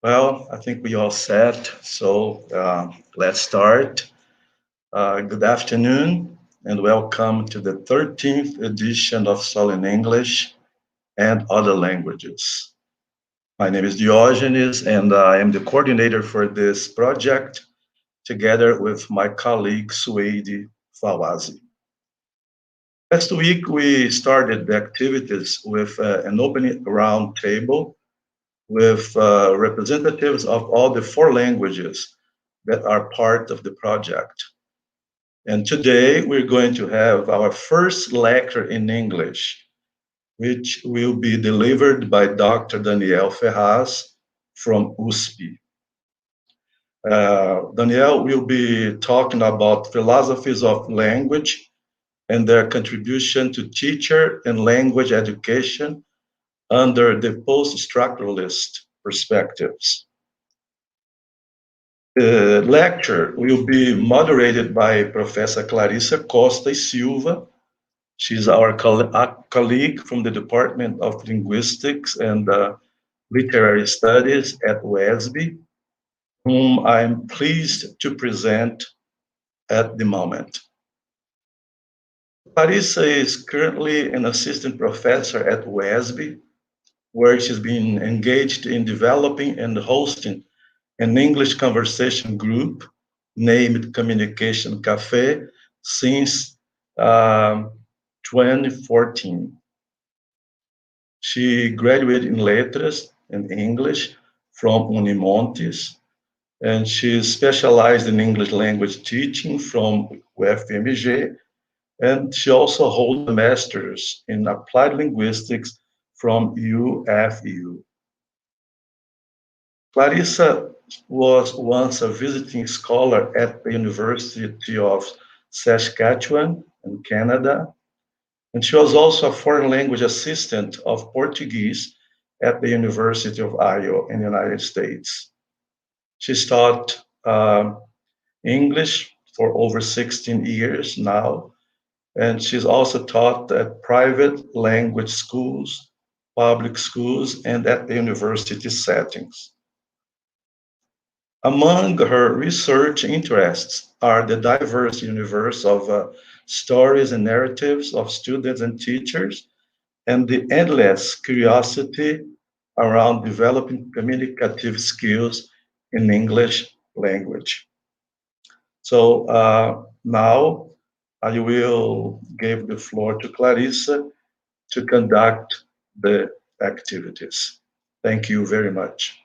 Well, I think we all set, so let's start. Good afternoon and welcome to the 13th edition of SolinEnglish and other languages. My name is Diogenes and I am the coordinator for this project together with my colleague Suede Fawazi. Last week we started the activities with an opening round table with representatives of all the four languages that are part of the project. And today we're going to have our first lecture in English, which will be delivered by Dr. Daniel Ferraz from USP. Daniel will be talking about philosophies of language and their contribution to teacher and language education under the post-structuralist perspectives. The lecture will be moderated by Professor Clarissa Costa Silva. She's our colleague from the Department of Linguistics and Literary Studies at UESB, whom I'm pleased to present at the moment. Clarissa is currently an assistant professor at UESB, where she's been engaged in developing and hosting an English conversation group named Communication Café since 2014. She graduated in Letras and English from Unimontes, and she specialized in English language teaching from UFMG, and she also holds a master's in applied linguistics from UFU. Clarissa was once a visiting scholar at the University of Saskatchewan in Canada, and she was also a foreign language assistant of Portuguese at the University of Iowa in the United States. She's taught English for over 16 years now, and she's also taught at private language schools, public schools, and at the university settings. Among her research interests are the diverse universe of stories and narratives of students and teachers, and the endless curiosity around developing communicative skills in English language. So now I will give the floor to Clarissa to conduct the activities. Thank you very much.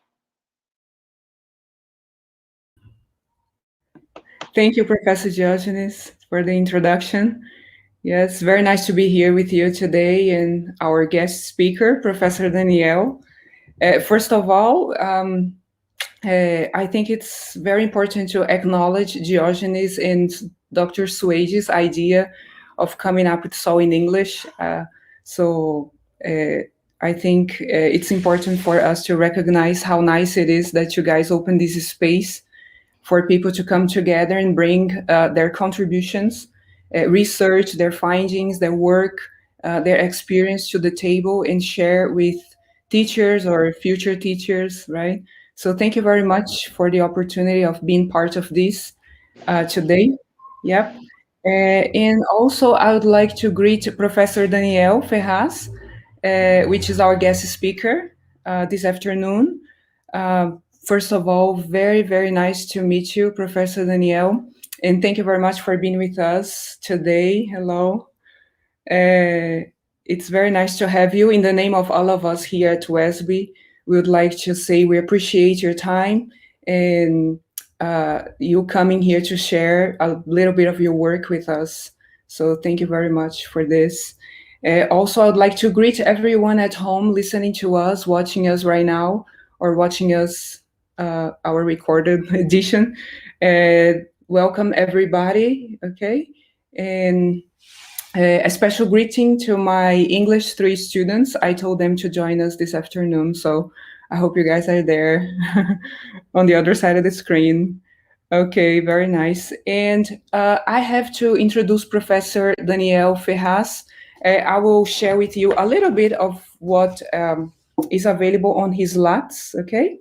Thank you, Professor Diogenes, for the introduction. Yes, very nice to be here with you today and our guest speaker, Professor Daniel. First of all, I think it's very important to acknowledge Diogenes and Dr. Suede's idea of coming up with SolinEnglish. I think it's important for us to recognize how nice it is that you guys open this space for people to come together and bring their contributions, research, their findings, their work, their experience to the table and share with teachers or future teachers, right? So thank you very much for the opportunity of being part of this today. Yep. And also I would like to greet Professor Daniel Ferraz, which is our guest speaker this afternoon. First of all, very, very nice to meet you, Professor Daniel. And thank you very much for being with us today. Hello. It's very nice to have you. In the name of all of us here at UESB, we would like to say we appreciate your time and you coming here to share a little bit of your work with us. So thank you very much for this. Also, I would like to greet everyone at home listening to us, watching us right now, or watching us our recorded edition. Welcome everybody, okay? And a special greeting to my English 3 students. I told them to join us this afternoon, so I hope you guys are there on the other side of the screen. Okay, very nice. And I have to introduce Professor Daniel Ferraz. I will share with you a little bit of what is available on his slides, okay?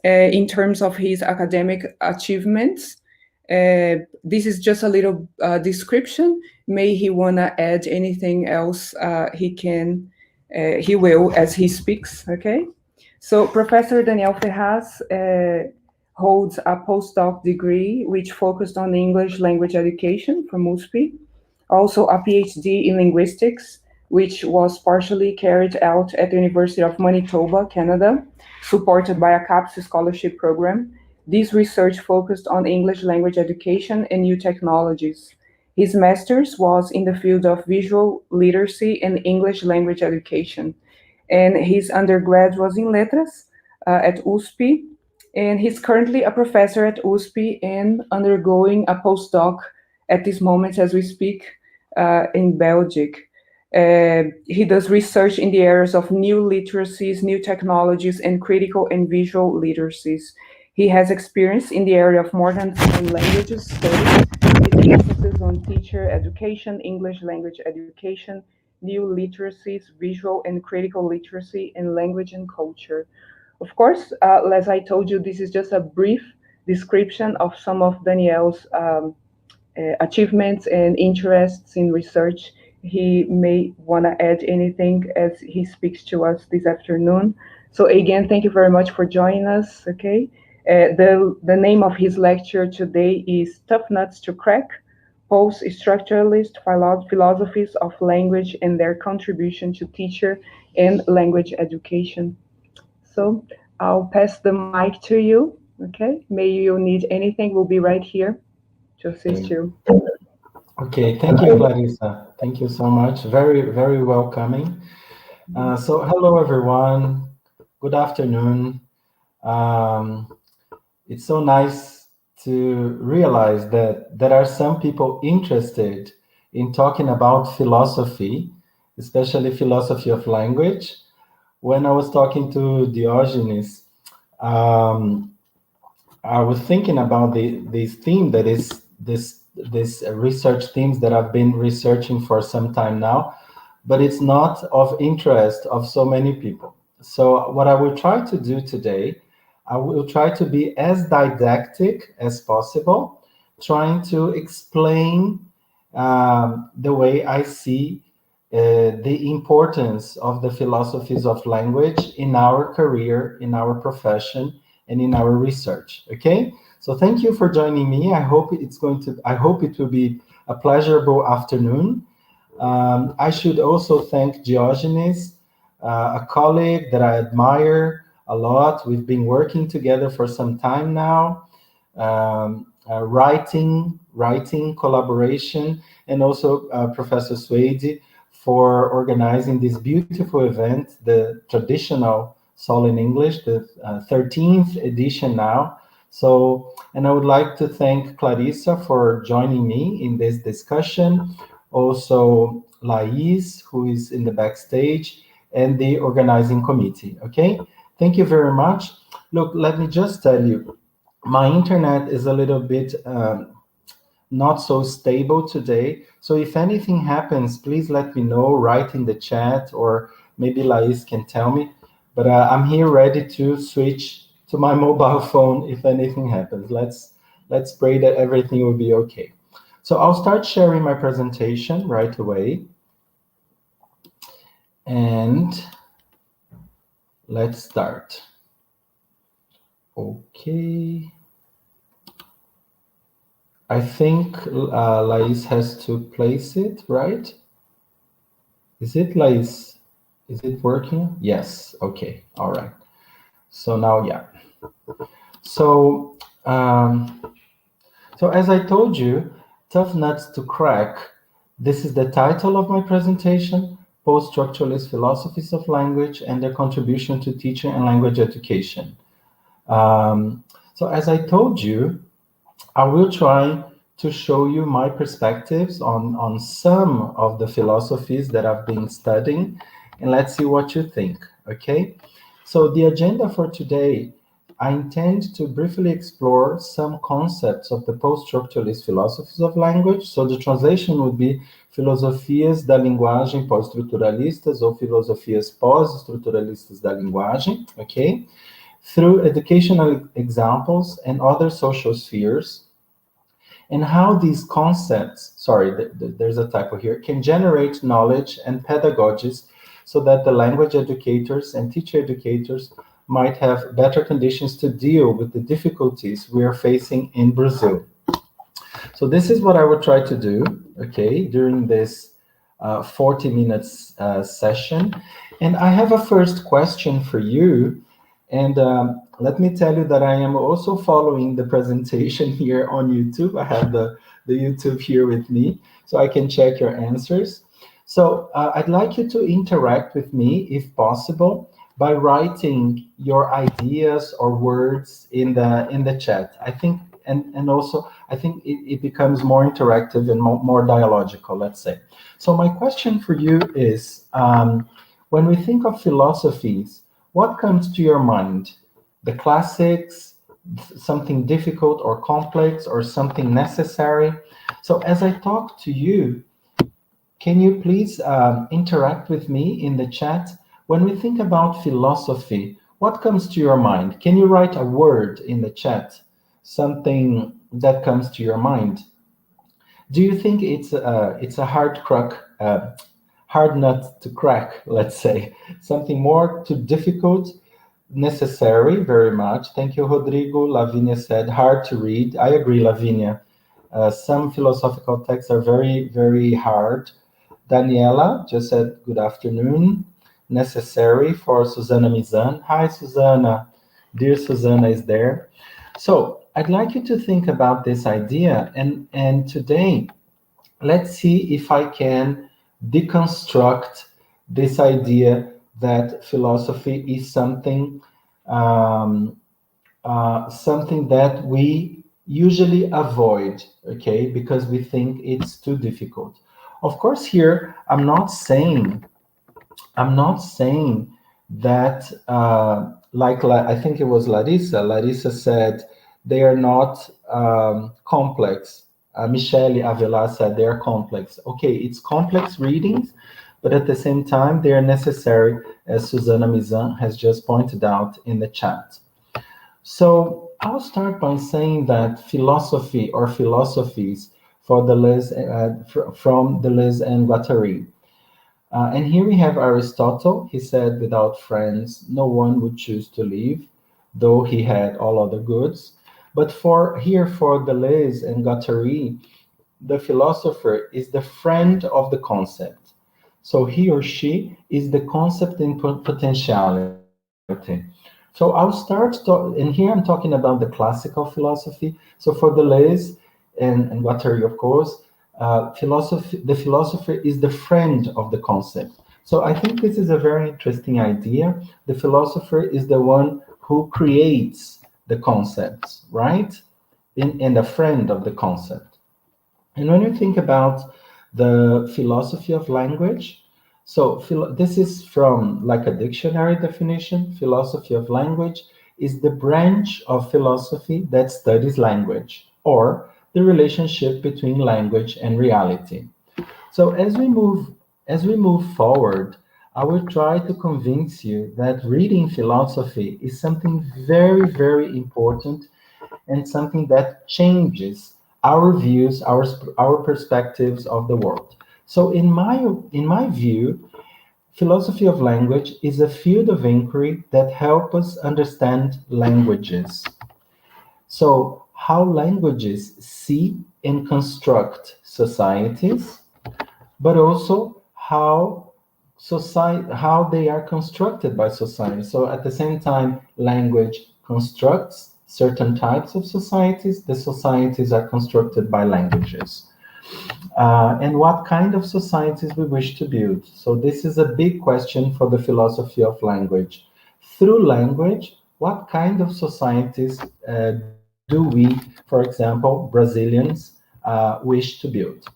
in terms of his academic achievements. This is just a little description. May he want to add anything else, he will as he speaks, okay? So Professor Daniel Ferraz holds a postdoc degree which focused on English language education from USP, also a PhD in linguistics, which was partially carried out at the University of Manitoba, Canada, supported by a CAPS scholarship program. This research focused on English language education and new technologies. His master's was in the field of visual literacy and English language education. And his undergrad was in Letras at USP, and he's currently a professor at USP and undergoing a postdoc at this moment as we speak in Belgium. He does research in the areas of new literacies, new technologies, and critical and visual literacies. He has experience in the area of more than 10 languages studies, with emphasis on teacher education, English language education, new literacies, visual and critical literacy, and language and culture. Of course, as I told you, this is just a brief description of some of Daniel's achievements and interests in research. He may want to add anything as he speaks to us this afternoon. So again, thank you very much for joining us, okay? The name of his lecture today is Tough Nuts to Crack, Post-structuralist Philosophies of Language and Their Contribution to Teacher and Language Education. So I'll pass the mic to you, okay? May you need anything, we'll be right here to assist you. Okay, thank you, Clarissa. Thank you so much. Very, very welcoming. So hello, everyone. Good afternoon. It's so nice to realize that there are some people interested in talking about philosophy, especially philosophy of language. When I was talking to Diogenes, I was thinking about this theme that is this research themes that I've been researching for some time now, but it's not of interest of so many people. So what I will try to do today, I will try to be as didactic as possible, trying to explain the way I see the importance of the philosophies of language in our career, in our profession, and in our research. Okay, so thank you for joining me. I hope it will be a pleasurable afternoon. I should also thank Diogenes, a colleague that I admire a lot. We've been working together for some time now, writing, collaboration, and also Professor Swade for organizing this beautiful event, the traditional SolinEnglish, the 13th edition now. So, and I would like to thank Clarissa for joining me in this discussion. Also, Lais, who is in the backstage, and the organizing committee, okay? Thank you very much. Look, let me just tell you, my internet is a little bit not so stable today. So if anything happens, please let me know, write in the chat, or maybe Lais can tell me. But I'm here ready to switch to my mobile phone if anything happens. Let's pray that everything will be okay. So I'll start sharing my presentation right away. And let's start. Okay. I think Lais has to place it, right? Is it, Lais? Is it working? Yes. Okay. All right. So now, yeah. So, so as I told you, Tough Nuts to Crack. This is the title of my presentation: Post-structuralist Philosophies of Language and Their Contribution to Teaching and Language Education. So as I told you, I will try to show you my perspectives on some of the philosophies that I've been studying, and let's see what you think, okay? So the agenda for today, I intend to briefly explore some concepts of the post-structuralist philosophies of language. So the translation would be Filosofias da Linguagem Pós-struturalistas ou Filosofias Pós-estruturalistas da Linguagem, okay? through educational examples and other social spheres, and how these concepts, there's a typo here, can generate knowledge and pedagogies so that the language educators and teacher educators might have better conditions to deal with the difficulties we are facing in Brazil. So this is what I would try to do, okay, during this 40 minutes session. And I have a first question for you. And let me tell you that I am also following the presentation here on YouTube. I have the YouTube here with me, so I can check your answers. So I'd like you to interact with me, if possible, by writing your ideas or words in the chat. I think, and also, I think it becomes more interactive and more dialogical, let's say. So my question for you is, when we think of philosophies, what comes to your mind? The classics, something difficult or complex, or something necessary? So as I talk to you, can you please interact with me in the chat? When we think about philosophy, what comes to your mind? Can you write a word in the chat? Something that comes to your mind? Do you think it's a hard nut to crack, let's say? Something more too difficult? Necessary, very much. Thank you, Rodrigo. Lavinia said, hard to read. I agree, Lavinia. Some philosophical texts are very, very hard. Daniela just said, good afternoon. Necessary for Susanna Mizan. Hi, Susanna. Dear Susanna is there. So I'd like you to think about this idea. And today, let's see if I can deconstruct this idea that philosophy is something something that we usually avoid, okay, because we think it's too difficult. Of course, here I'm not saying that I think it was Larissa said they are not complex. Michele Avila said they are complex. Okay, it's complex readings, but at the same time, they are necessary, as Susanna Mizan has just pointed out in the chat. So I'll start by saying that philosophy or philosophies for Deleuze, from Deleuze and Guattari. And here we have Aristotle. He said, without friends, no one would choose to live, though he had all other goods. But for Deleuze and Guattari, the philosopher is the friend of the concept. So he or she is the concept in potentiality. So I'll start, and here I'm talking about the classical philosophy. So for Deleuze and Guattari, of course, the philosopher is the friend of the concept. So I think this is a very interesting idea. The philosopher is the one who creates the concepts, right? And a friend of the concept. And when you think about the philosophy of language, so this is from like a dictionary definition. Philosophy of language is the branch of philosophy that studies language, or the relationship between language and reality. So as we move forward, I will try to convince you that reading philosophy is something very, very important and something that changes our views, our perspectives of the world. So in my view, philosophy of language is a field of inquiry that helps us understand languages. So how languages see and construct societies, but also how they are constructed by society. So at the same time, language constructs certain types of societies, the societies are constructed by languages. And what kind of societies we wish to build. So this is a big question for the philosophy of language. Through language, what kind of societies do we, for example, Brazilians, wish to build?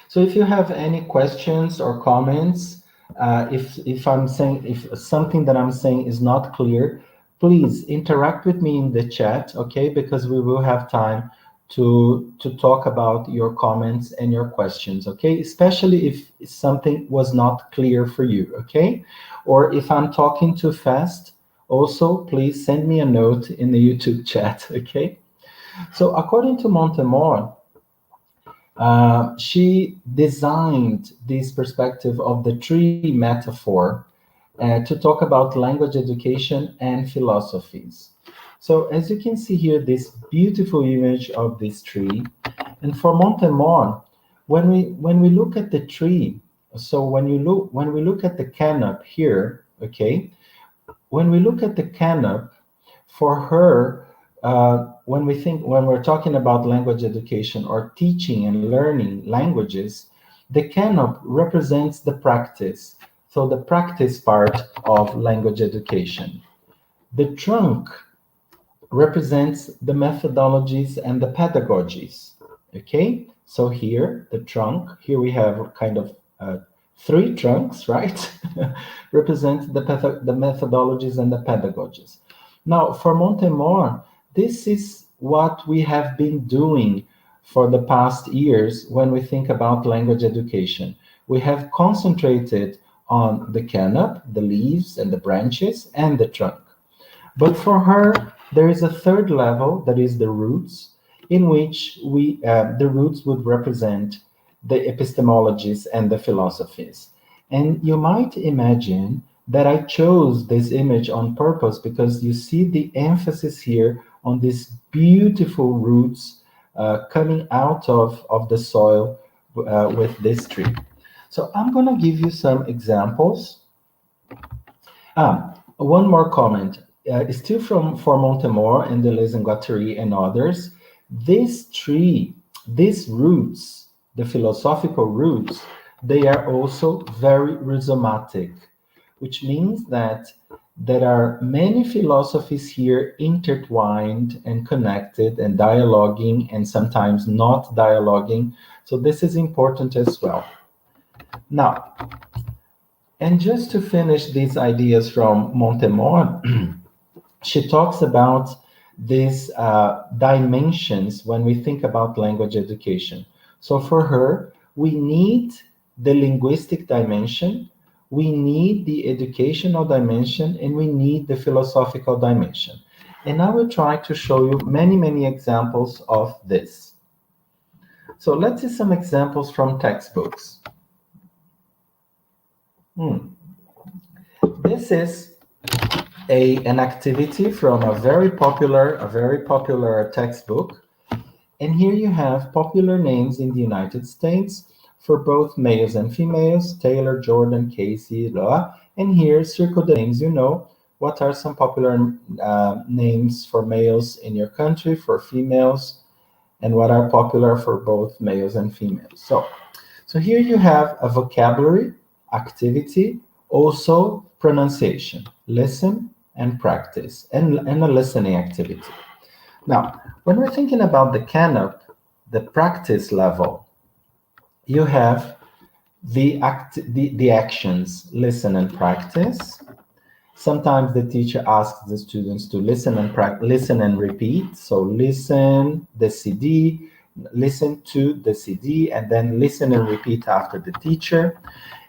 So if you have any questions or comments, if something that I'm saying is not clear, please interact with me in the chat, okay? Because we will have time to talk about your comments and your questions, okay? Especially if something was not clear for you, okay? Or if I'm talking too fast, Also, please send me a note in the YouTube chat, okay? So according to Montemor, she designed this perspective of the tree metaphor to talk about language education and philosophies. So as you can see here, this beautiful image of this tree. And for Montemor, when we look at the tree, so when we look at the canop here, okay, when we look at the canop, for her, when we're talking about language education or teaching and learning languages, the canop represents the practice. So the practice part of language education. The trunk represents the methodologies and the pedagogies. Okay, so here, the trunk, here we have kind of 3 trunks, right? Represent the methodologies and the pedagogies. Now, for Montemor, this is what we have been doing for the past years when we think about language education. We have concentrated on the canop, the leaves and the branches, and the trunk. But for her, there is a third level, that is the roots, in which the roots would represent the epistemologies and the philosophies. And you might imagine that I chose this image on purpose because you see the emphasis here on these beautiful roots coming out of the soil with this tree. So I'm going to give you some examples. One more comment. Still for Montemor and Deleuze and Guattari and others, this tree, these roots, the philosophical roots, they are also very rhizomatic, which means that there are many philosophies here intertwined and connected and dialoguing and sometimes not dialoguing. So this is important as well. Now, and just to finish these ideas from Montemor, she talks about these dimensions when we think about language education. So for her, we need the linguistic dimension, we need the educational dimension, and we need the philosophical dimension. And I will try to show you many, many examples of this. So let's see some examples from textbooks. This is an activity from a very popular textbook. And here you have popular names in the United States for both males and females, Taylor, Jordan, Casey, blah. And here, circle the names you know. What are some popular names for males in your country, for females, and what are popular for both males and females? So here you have a vocabulary activity, also pronunciation, listen and practice, and a listening activity. Now, when we're thinking about the canop, the practice level, you have the actions, listen and practice. Sometimes the teacher asks the students to listen and repeat. So listen the CD, listen to the CD, and then listen and repeat after the teacher.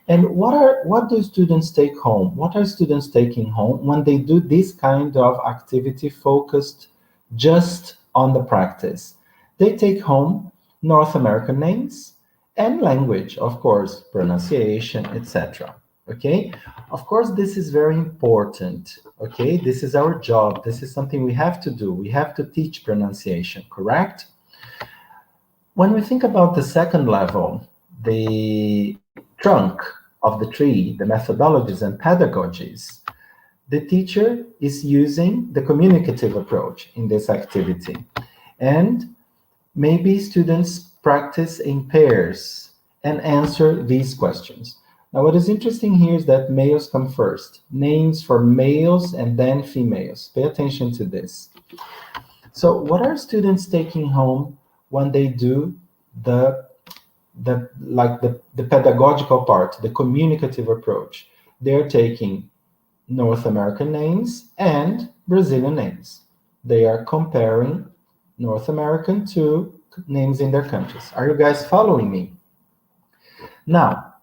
And what do students take home? What are students taking home when they do this kind of activity focused just on the practice? They take home North American names and language, of course, pronunciation, etc. Okay? Of course, this is very important. Okay? This is our job. This is something we have to do. We have to teach pronunciation, correct? When we think about the second level, the trunk of the tree, the methodologies and pedagogies, the teacher is using the communicative approach in this activity. And maybe students practice in pairs and answer these questions. Now, what is interesting here is that males come first. Names for males and then females. Pay attention to this. So what are students taking home when they do the pedagogical part, the communicative approach? They're taking North American names and Brazilian names. They are comparing North American to names in their countries. Are you guys following me? Now,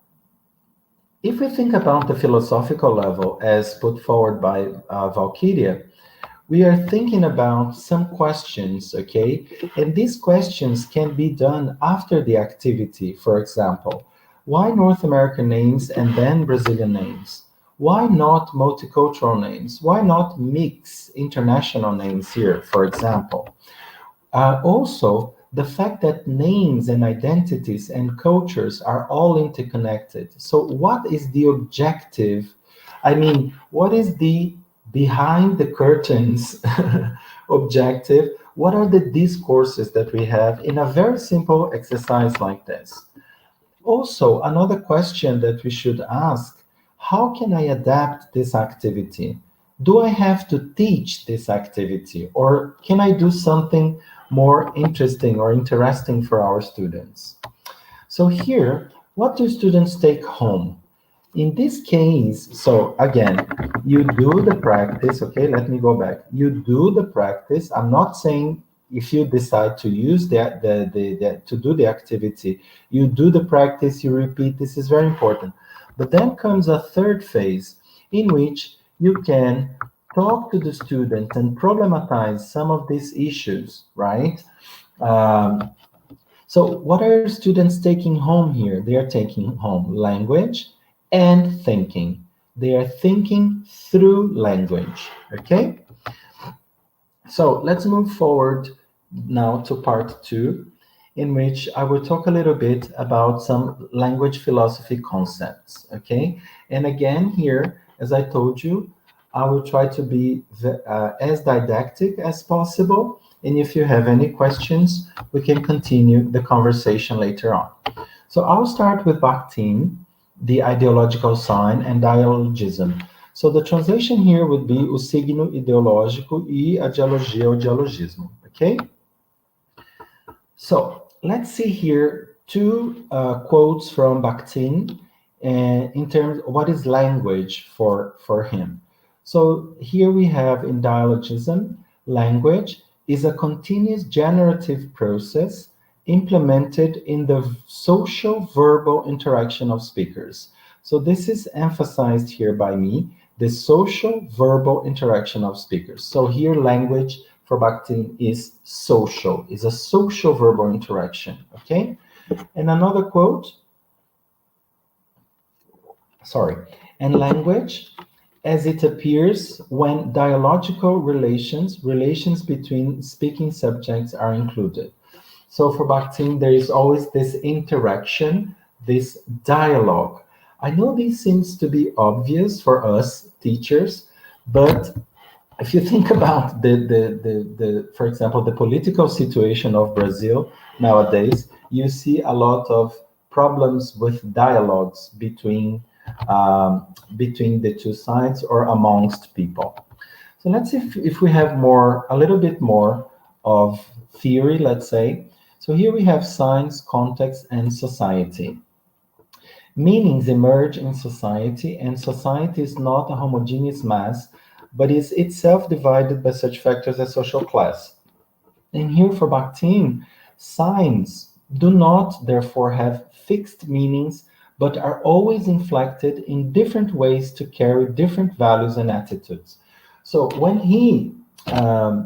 if we think about the philosophical level as put forward by Valkyria, we are thinking about some questions, okay? And these questions can be done after the activity. For example, why North American names and then Brazilian names? Why not multicultural names? Why not mix international names here, for example? Also, the fact that names and identities and cultures are all interconnected. So what is the objective? I mean, what is the behind the curtains objective? What are the discourses that we have in a very simple exercise like this? Also, another question that we should ask, how can I adapt this activity? Do I have to teach this activity, or can I do something more interesting or interesting for our students? So here, what do students take home? In this case, so again, you do the practice, okay, let me go back. You do the practice. I'm not saying if you decide to use to do the activity, you do the practice, you repeat, this is very important. But then comes a third phase in which you can talk to the student and problematize some of these issues, right? So what are students taking home here? They are taking home language and thinking. They are thinking through language, okay? So let's move forward now to part 2, in which I will talk a little bit about some language philosophy concepts, okay? And again, here, as I told you, I will try to be as didactic as possible. And if you have any questions, we can continue the conversation later on. So I'll start with Bakhtin, the ideological sign and dialogism. So the translation here would be o signo ideológico e a dialogia ou dialogismo, okay? So let's see here 2 quotes from Bakhtin in terms of what is language for him. So here we have in dialogism, language is a continuous generative process implemented in the social verbal interaction of speakers. So this is emphasized here by me, the social verbal interaction of speakers. So here language for Bakhtin is social, is a social verbal interaction, okay? And another quote, and language as it appears when dialogical relations between speaking subjects are included. So for Bakhtin, there is always this interaction, this dialogue. I know this seems to be obvious for us teachers, but if you think about for example, the political situation of Brazil nowadays, you see a lot of problems with dialogues between the 2 sides or amongst people. So let's see if we have a little bit more of theory, let's say. So here we have signs, context, and society. Meanings emerge in society, and society is not a homogeneous mass, but is itself divided by such factors as social class. And here for Bakhtin, signs do not therefore have fixed meanings, but are always inflected in different ways to carry different values and attitudes. So when he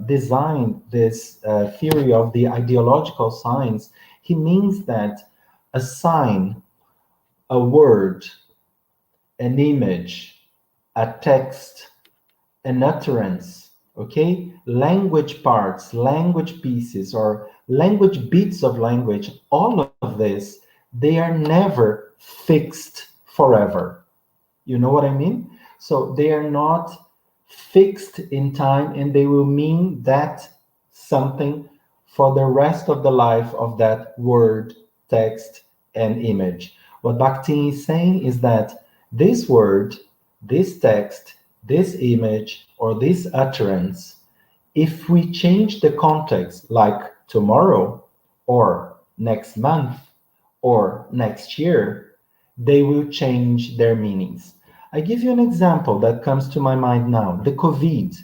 designed this theory of the ideological signs, he means that a sign, a word, an image, a text, an utterance, okay? Language parts, language pieces, or language bits of language, all of this, they are never fixed forever. You know what I mean? So they are not fixed in time, and they will mean that something for the rest of the life of that word, text, and image. What Bakhtin is saying is that this word, this text, this image, or this utterance, if we change the context, like tomorrow, or next month, or next year, they will change their meanings. I give you an example that comes to my mind now. The COVID,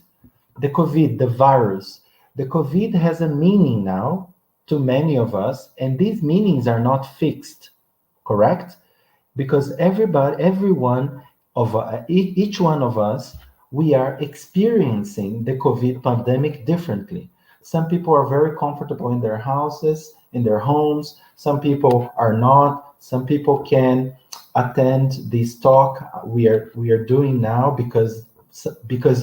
the virus. The COVID has a meaning now to many of us, and these meanings are not fixed, correct? because each one of us, we are experiencing the COVID pandemic differently. Some people are very comfortable in their houses, in their homes. Some people are not. Some people can attend this talk we are doing now because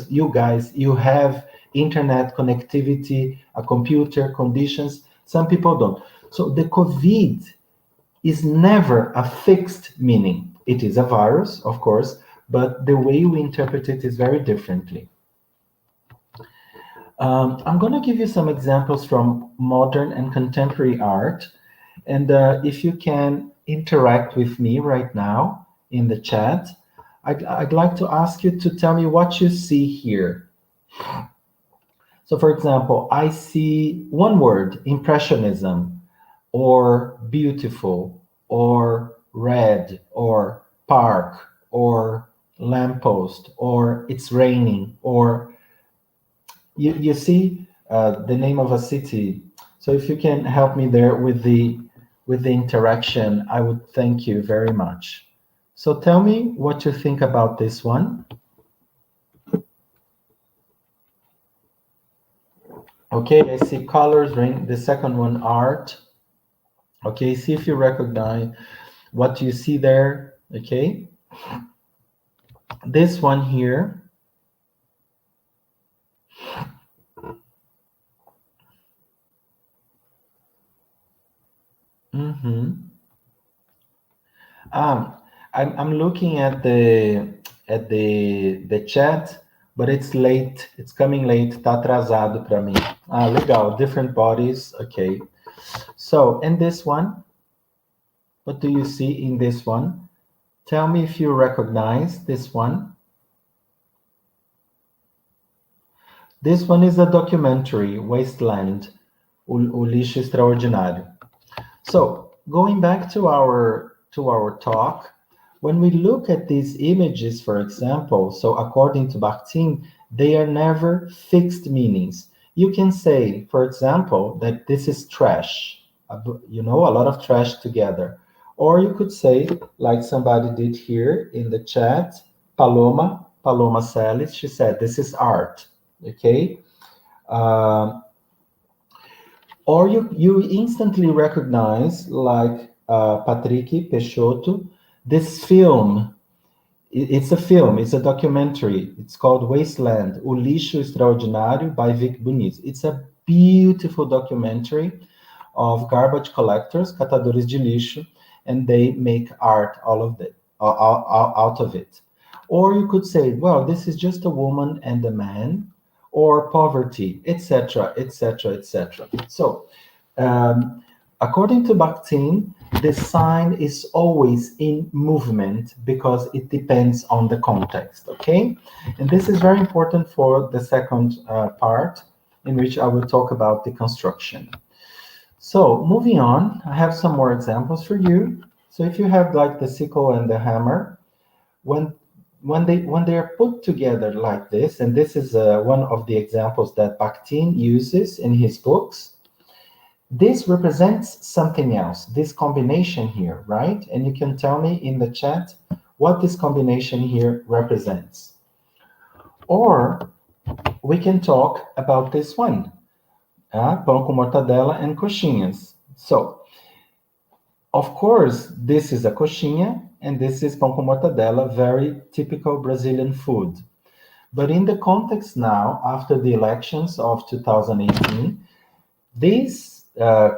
you guys, you have internet connectivity, a computer, conditions. Some people don't. So the COVID is never a fixed meaning. It is a virus, of course, but the way we interpret it is very differently. I'm going to give you some examples from modern and contemporary art. And if you can interact with me right now in the chat, I'd like to ask you to tell me what you see here. So, for example, I see one word, impressionism, or beautiful, or red, or park, or lamppost, or it's raining, or you see the name of a city. So if you can help me there with the interaction, I would thank you very much. So tell me what you think about this one. Okay, I see colors, rain. The second one, art. Okay, see if you recognize what you see there. Okay, this one here. I'm looking at the chat, but it's late. It's coming late. Tá atrasado para mim. Legal. Different bodies. Okay. So in this one, what do you see in this one? Tell me if you recognize this one. This one is a documentary, Wasteland, O Lixo Extraordinário. So going back to our talk, when we look at these images, for example, so according to Bakhtin, they are never fixed meanings. You can say, for example, that this is trash, you know, a lot of trash together. Or you could say, like somebody did here in the chat, Paloma Salis, she said, this is art, okay? Or you instantly recognize, like Patrick Peixoto, this film. It's a film, it's a documentary. It's called Wasteland, O Lixo Extraordinário by Vic Muniz. It's a beautiful documentary of garbage collectors, catadores de lixo, and they make art out of it. Or you could say, well, this is just a woman and a man, or poverty, etc., etc., etc. So, according to Bakhtin, the sign is always in movement because it depends on the context, okay? And this is very important for the second part, in which I will talk about the construction. So, moving on, I have some more examples for you. So if you have like the sickle and the hammer, when they are put together like this, and this is one of the examples that Bakhtin uses in his books, this represents something else, this combination here, right? And you can tell me in the chat what this combination here represents. Or we can talk about this one, pão com mortadela and coxinhas. So, of course, this is a coxinha, and this is pão com mortadela, very typical Brazilian food. But in the context now, after the elections of 2018, this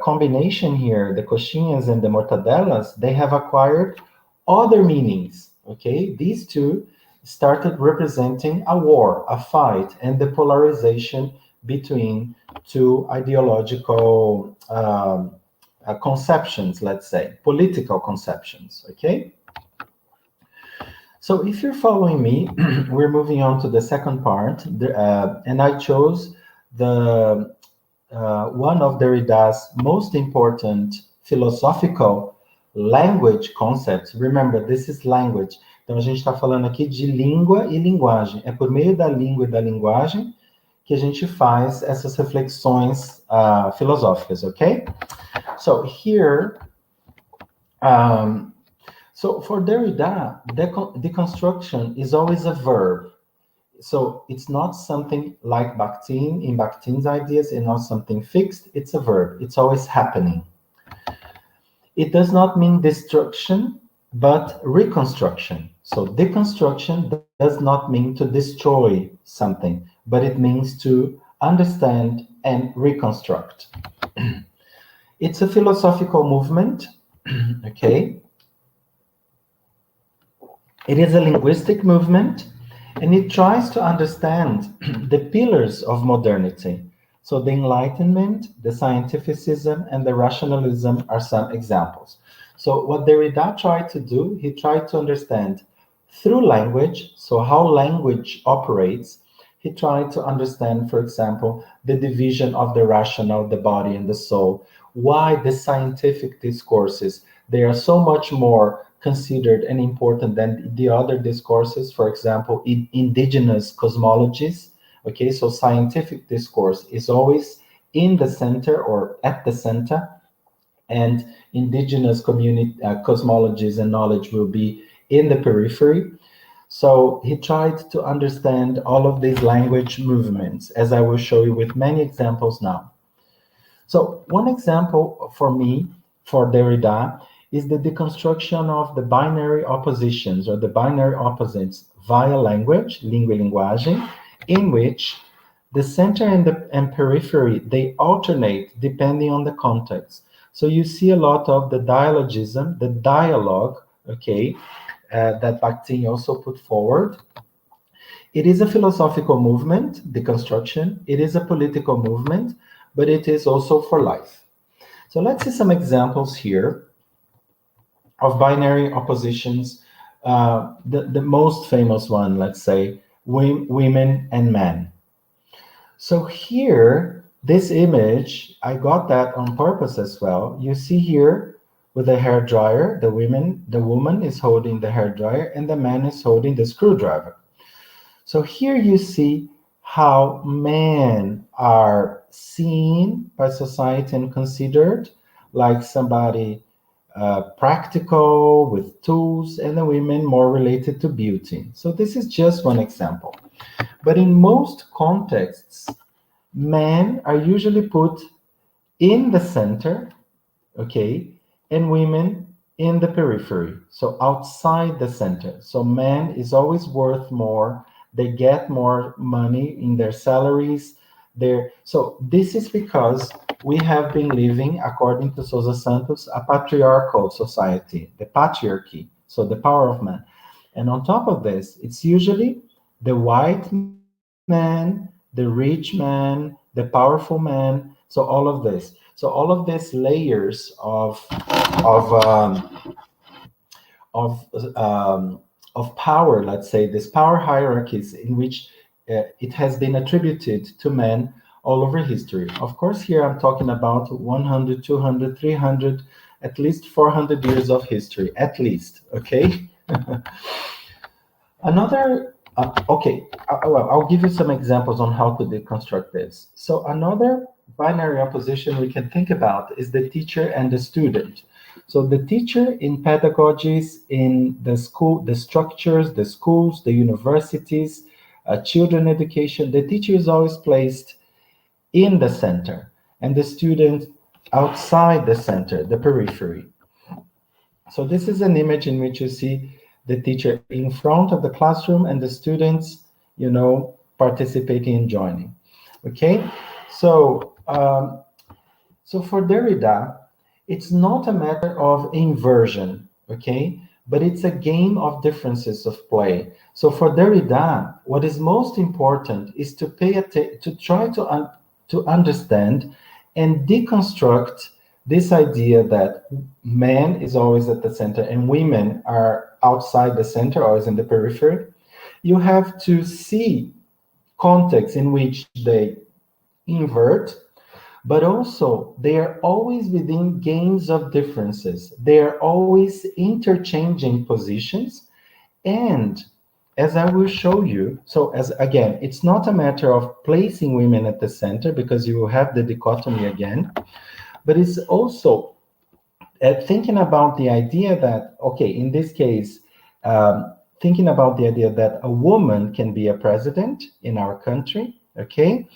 combination here, the coxinhas and the mortadelas, they have acquired other meanings, okay? These two started representing a war, a fight, and the polarization between two ideological conceptions, let's say, political conceptions, okay? So if you're following me, we're moving on to the second part, and I chose the one of Derrida's most important philosophical language concepts. Remember, this is language. Então, a gente está falando aqui de língua e linguagem. É por meio da língua e da linguagem que a gente faz essas reflexões filosóficas, okay? So here, So for Derrida, deconstruction is always a verb. So it's not something like Bakhtin. In Bakhtin's ideas, it's not something fixed, it's a verb. It's always happening. It does not mean destruction, but reconstruction. So deconstruction does not mean to destroy something, but it means to understand and reconstruct. It's a philosophical movement, okay? It is a linguistic movement, and it tries to understand the pillars of modernity. So the Enlightenment, the scientificism, and the rationalism are some examples. So what Derrida tried to do, he tried to understand through language, so how language operates. He tried to understand, for example, the division of the rational, the body, and the soul, why the scientific discourses, they are so much more considered and important than the other discourses, for example, in indigenous cosmologies. Okay, so scientific discourse is always in the center or at the center, and indigenous community cosmologies and knowledge will be in the periphery. So he tried to understand all of these language movements, as I will show you with many examples now. So one example for me, for Derrida, is the deconstruction of the binary oppositions or the binary opposites via language, língua e linguagem, in which the center and periphery, they alternate depending on the context. So you see a lot of the dialogism, the dialogue, okay, that Bakhtin also put forward. It is a philosophical movement, deconstruction. It is a political movement, but it is also for life. So let's see some examples here of binary oppositions. The most famous one, let's say, women and men. So here, this image, I got that on purpose as well. You see here with a hair dryer, the woman is holding the hair dryer and the man is holding the screwdriver. So here you see how men are seen by society and considered like somebody practical with tools, and the women more related to beauty. So this is just one example. But in most contexts, men are usually put in the center, okay, and women in the periphery, so outside the center. So man is always worth more. They get more money in their salaries. So this is because we have been living, according to Sousa Santos, a patriarchal society, the patriarchy, so the power of man. And on top of this, it's usually the white man, the rich man, the powerful man, so all of this. So all of these layers of power, let's say, these power hierarchies in which it has been attributed to men all over history. Of course, here I'm talking about 100, 200, 300, at least 400 years of history, at least, okay? Another, I'll give you some examples on how to deconstruct this. So another binary opposition we can think about is the teacher and the student. So the teacher in pedagogies, in the school, the structures, the schools, the universities, children education, the teacher is always placed in the center, and the student outside the center, the periphery. So this is an image in which you see the teacher in front of the classroom and the students, participating and joining. Okay, so for Derrida, it's not a matter of inversion, okay, but it's a game of differences of play. So for Derrida, what is most important is to try to understand and deconstruct this idea that man is always at the center and women are outside the center, always in the periphery. You have to see contexts in which they invert, but also they are always within games of differences. They are always interchanging positions. And as I will show you, so again, it's not a matter of placing women at the center because you will have the dichotomy again, but it's also thinking about the idea that, okay, in this case, thinking about the idea that a woman can be a president in our country, okay?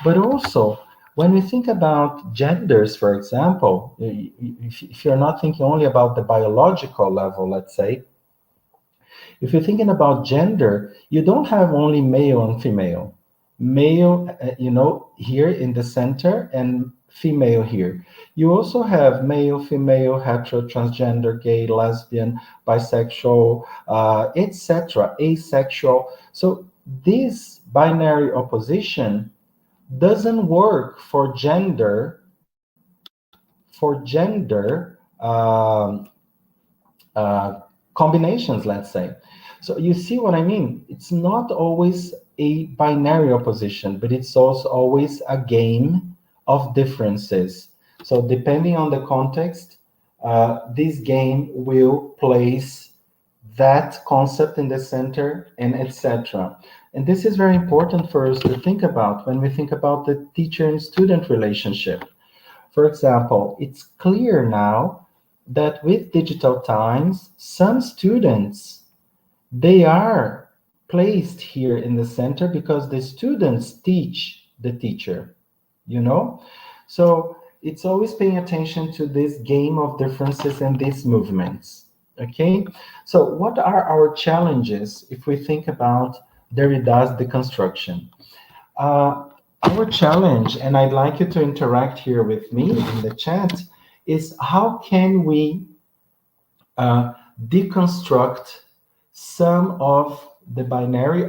But also, when we think about genders, for example, if you're not thinking only about the biological level, let's say, if you're thinking about gender, you don't have only male and female. Male, here in the center, and female here. You also have male, female, hetero, transgender, gay, lesbian, bisexual, etc., asexual. So this binary opposition doesn't work for gender, combinations, let's say. So you see what I mean? It's not always a binary opposition, but it's also always a game of differences. So depending on the context, this game will place that concept in the center, and etc. And this is very important for us to think about when we think about the teacher and student relationship. For example, it's clear now that with digital times, some students, they are placed here in the center because the students teach the teacher, So it's always paying attention to this game of differences and these movements, okay? So what are our challenges if we think about Derrida's deconstruction? Our challenge, and I'd like you to interact here with me in the chat, is how can we deconstruct some of the binary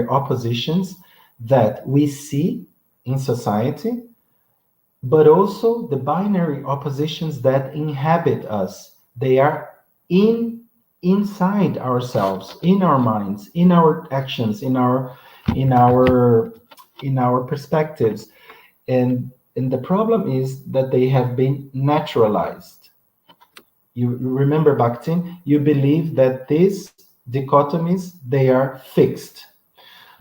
oppositions that we see in society, but also the binary oppositions that inhabit us. They are inside ourselves, in our minds, in our actions, in our perspectives, and the problem is that they have been naturalized. You remember, Bakhtin, you believe that these dichotomies, they are fixed.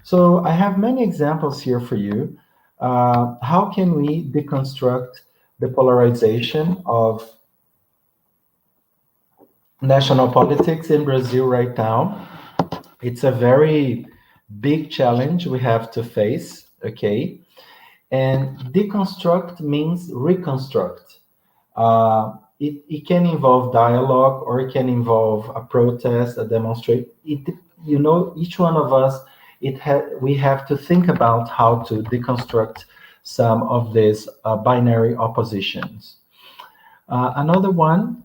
So I have many examples here for you. How can we deconstruct the polarization of national politics in Brazil right now? It's a very big challenge we have to face, okay? And deconstruct means reconstruct. It can involve dialogue, or it can involve a protest, a demonstration. Each one of us, we have to think about how to deconstruct some of these binary oppositions. Another one,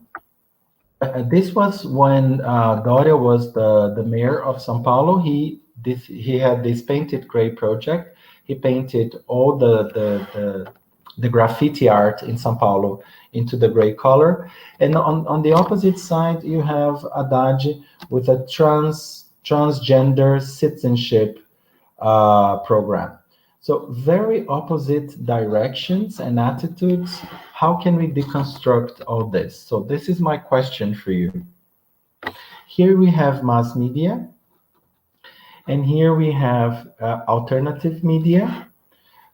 this was when Doria was the mayor of São Paulo. He had this painted gray project. He painted all the graffiti art in São Paulo into the gray color. And on the opposite side, you have Haddad with a transgender citizenship program. So very opposite directions and attitudes. How can we deconstruct all this? So this is my question for you. Here we have mass media, and here we have alternative media.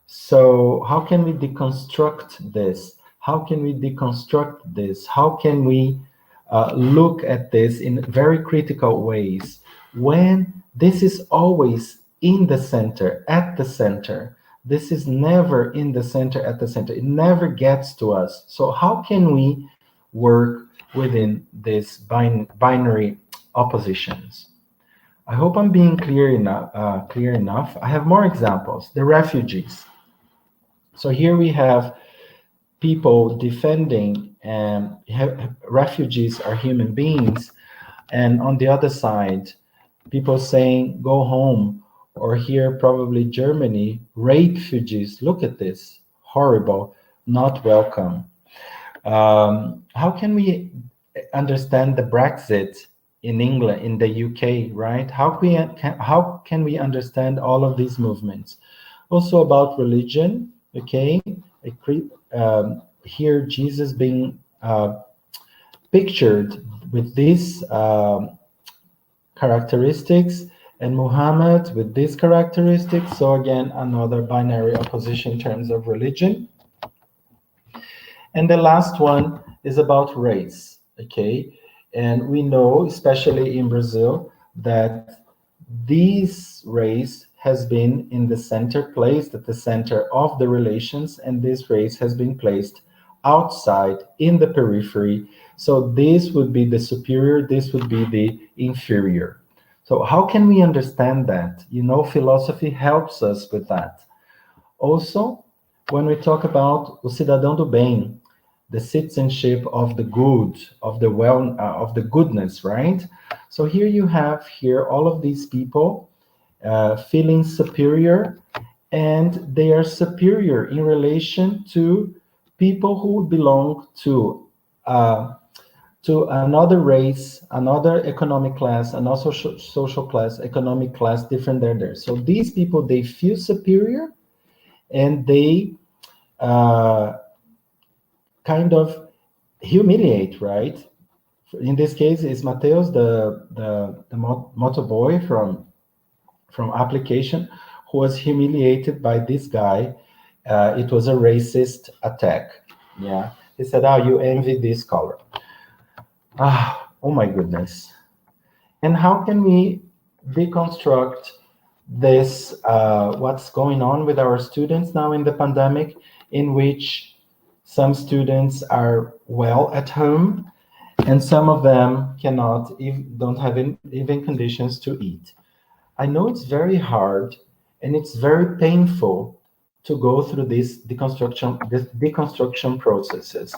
So how can we deconstruct this? How can we deconstruct this? How can we look at this in very critical ways when this is always in the center, at the center? This is never in the center, at the center. It never gets to us. So how can we work within these binary oppositions? I hope I'm being clear enough. I have more examples. The refugees. So here we have people defending, refugees are human beings, and on the other side, people saying, go home, or here probably Germany, rape refugees, look at this, horrible, not welcome. How can we understand the Brexit in England, in the UK, right? How can we understand all of these movements? Also about religion, okay? Here Jesus being pictured with these characteristics, and Muhammad with these characteristics. So again, another binary opposition in terms of religion. And the last one is about race, okay? And we know, especially in Brazil, that this race has been in the center, placed at the center of the relations, and this race has been placed outside in the periphery. So this would be the superior, this would be the inferior. So how can we understand that? You know, philosophy helps us with that. Also, when we talk about o cidadão do bem, the citizenship of the good, of the of the goodness, right? So here you have all of these people feeling superior, and they are superior in relation to people who belong to another race, another economic class, another social class, economic class different than theirs. So these people, they feel superior, and they kind of humiliate, right? In this case, it's Mateus, the motoboy from application, who was humiliated by this guy. It was a racist attack. Yeah, he said, "Oh, you envy this color." Oh my goodness! And how can we deconstruct this? What's going on with our students now in the pandemic, in which some students are well at home, and some of them don't have even conditions to eat. I know it's very hard and it's very painful to go through this deconstruction processes.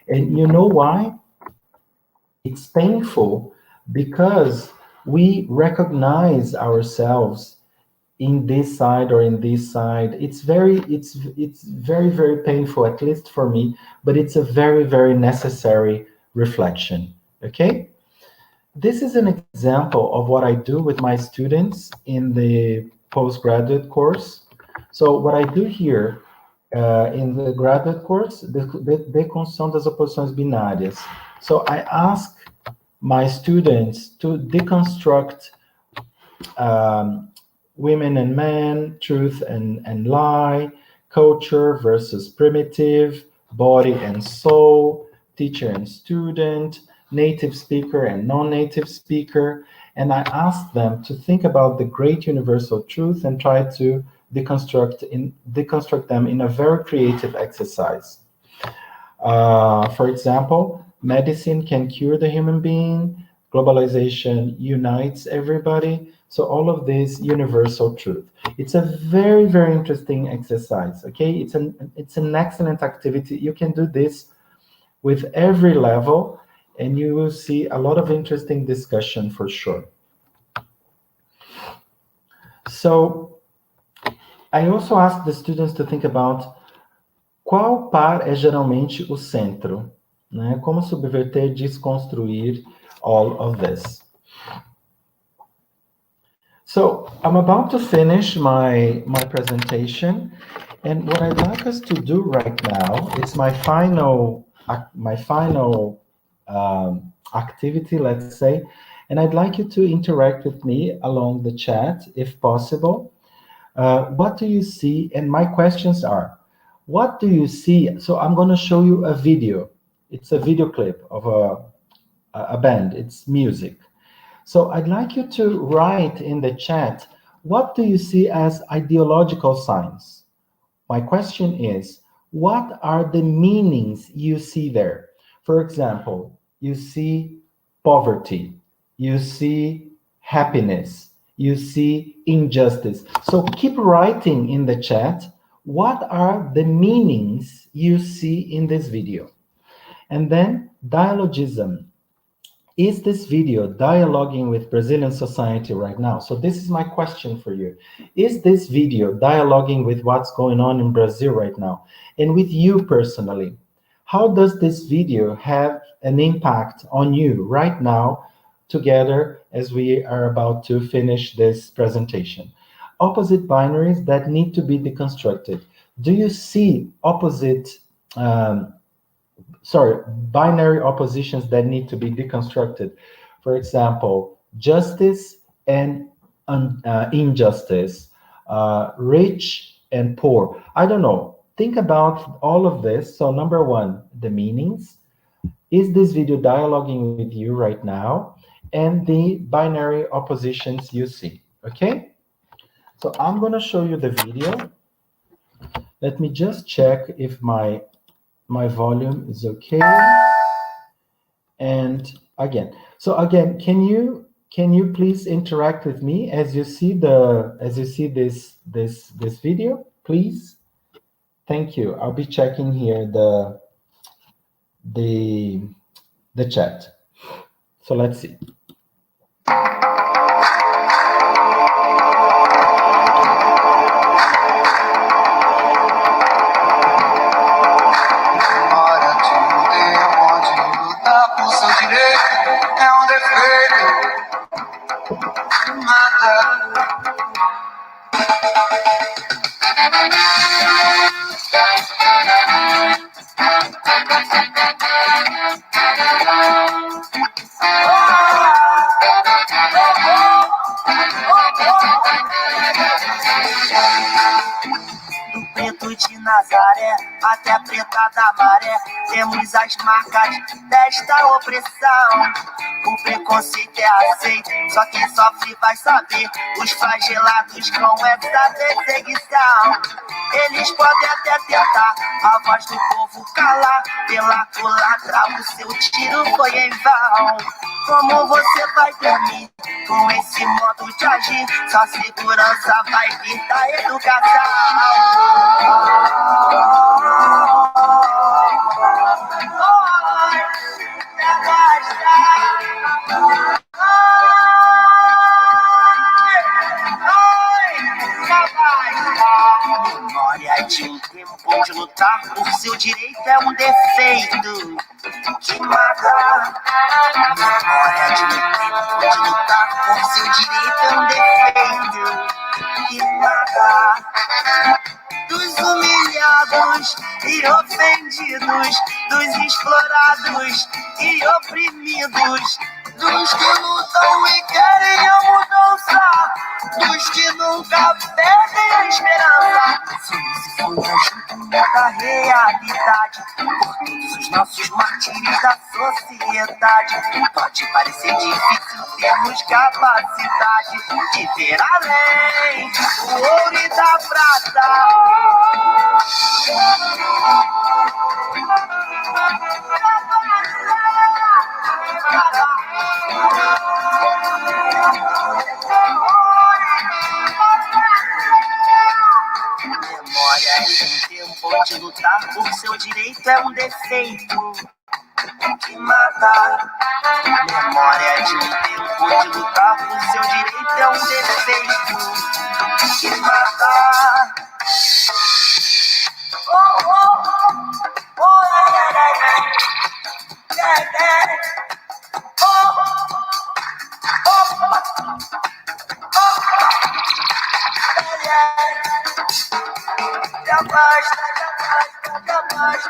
And you know why? It's painful because we recognize ourselves in this side or in this side. It's very, very painful, at least for me, but it's a very, very necessary reflection. Okay? This is an example of what I do with my students in the postgraduate course. So what I do here in the graduate course, deconstrução das oposições binárias. So I ask my students to deconstruct women and men, truth and lie, culture versus primitive, body and soul, teacher and student, native speaker and non-native speaker. And I ask them to think about the great universal truth and try to deconstruct them in a very creative exercise. For example, medicine can cure the human being, globalization unites everybody. So all of this universal truth. It's a very, very interesting exercise, okay? It's an excellent activity. You can do this with every level, and you will see a lot of interesting discussion for sure. So I also ask the students to think about qual par é geralmente o centro, né? Como subverter, desconstruir all of this. So I'm about to finish my presentation, and what I'd like us to do right now, it's my final activity, let's say, and I'd like you to interact with me along the chat, if possible. What do you see? And my questions are, what do you see? So I'm going to show you a video. It's a video clip of a band. It's music. So I'd like you to write in the chat, what do you see as ideological signs? My question is, what are the meanings you see there? For example, you see poverty, you see happiness, you see injustice. So keep writing in the chat, what are the meanings you see in this video? And then dialogism. Is this video dialoguing with Brazilian society right now? So this is my question for you. Is this video dialoguing with what's going on in Brazil right now? And with you personally, how does this video have an impact on you right now, together as we are about to finish this presentation? Opposite binaries that need to be deconstructed. Do you see binary oppositions that need to be deconstructed? For example, justice and injustice, rich and poor. I don't know. think about all of this. So number one, the meanings. Is this video dialoguing with you right now? And the binary oppositions you see, okay? So I'm gonna show you the video. Let me just check if my volume is okay. And again, can you please interact with me as you see this video, please? Thank you. I'll be checking here the chat. So let's see. De Nazaré até a preta da maré, temos as marcas desta opressão. O preconceito é aceito, só quem sofre vai saber os flagelados com essa perseguição. Eles podem até tentar a voz do povo calar, pela culatra o seu tiro foi em vão. Como você vai dormir com esse modo de agir? Só segurança vai vir da educação. Memória de um tempo onde lutar por seu direito é um defeito que mata. Memória de um tempo onde lutar por seu direito é um defeito que mata. Dos humilhados e ofendidos, dos explorados e oprimidos, dos que lutam e querem a mudança, dos que nunca perdem a esperança. Se isso for um ajuda da realidade, por todos os nossos martírios da sociedade, pode parecer difícil, temos capacidade de ver além do ouro e da prata. Memória de um tempo onde lutar por seu direito é um defeito que mata. Memória de um tempo onde lutar por seu direito é um defeito que mata. Oh, oh, oh, yeah, yeah. Oh, oh, oh, yeah. Já basta, já basta, já basta.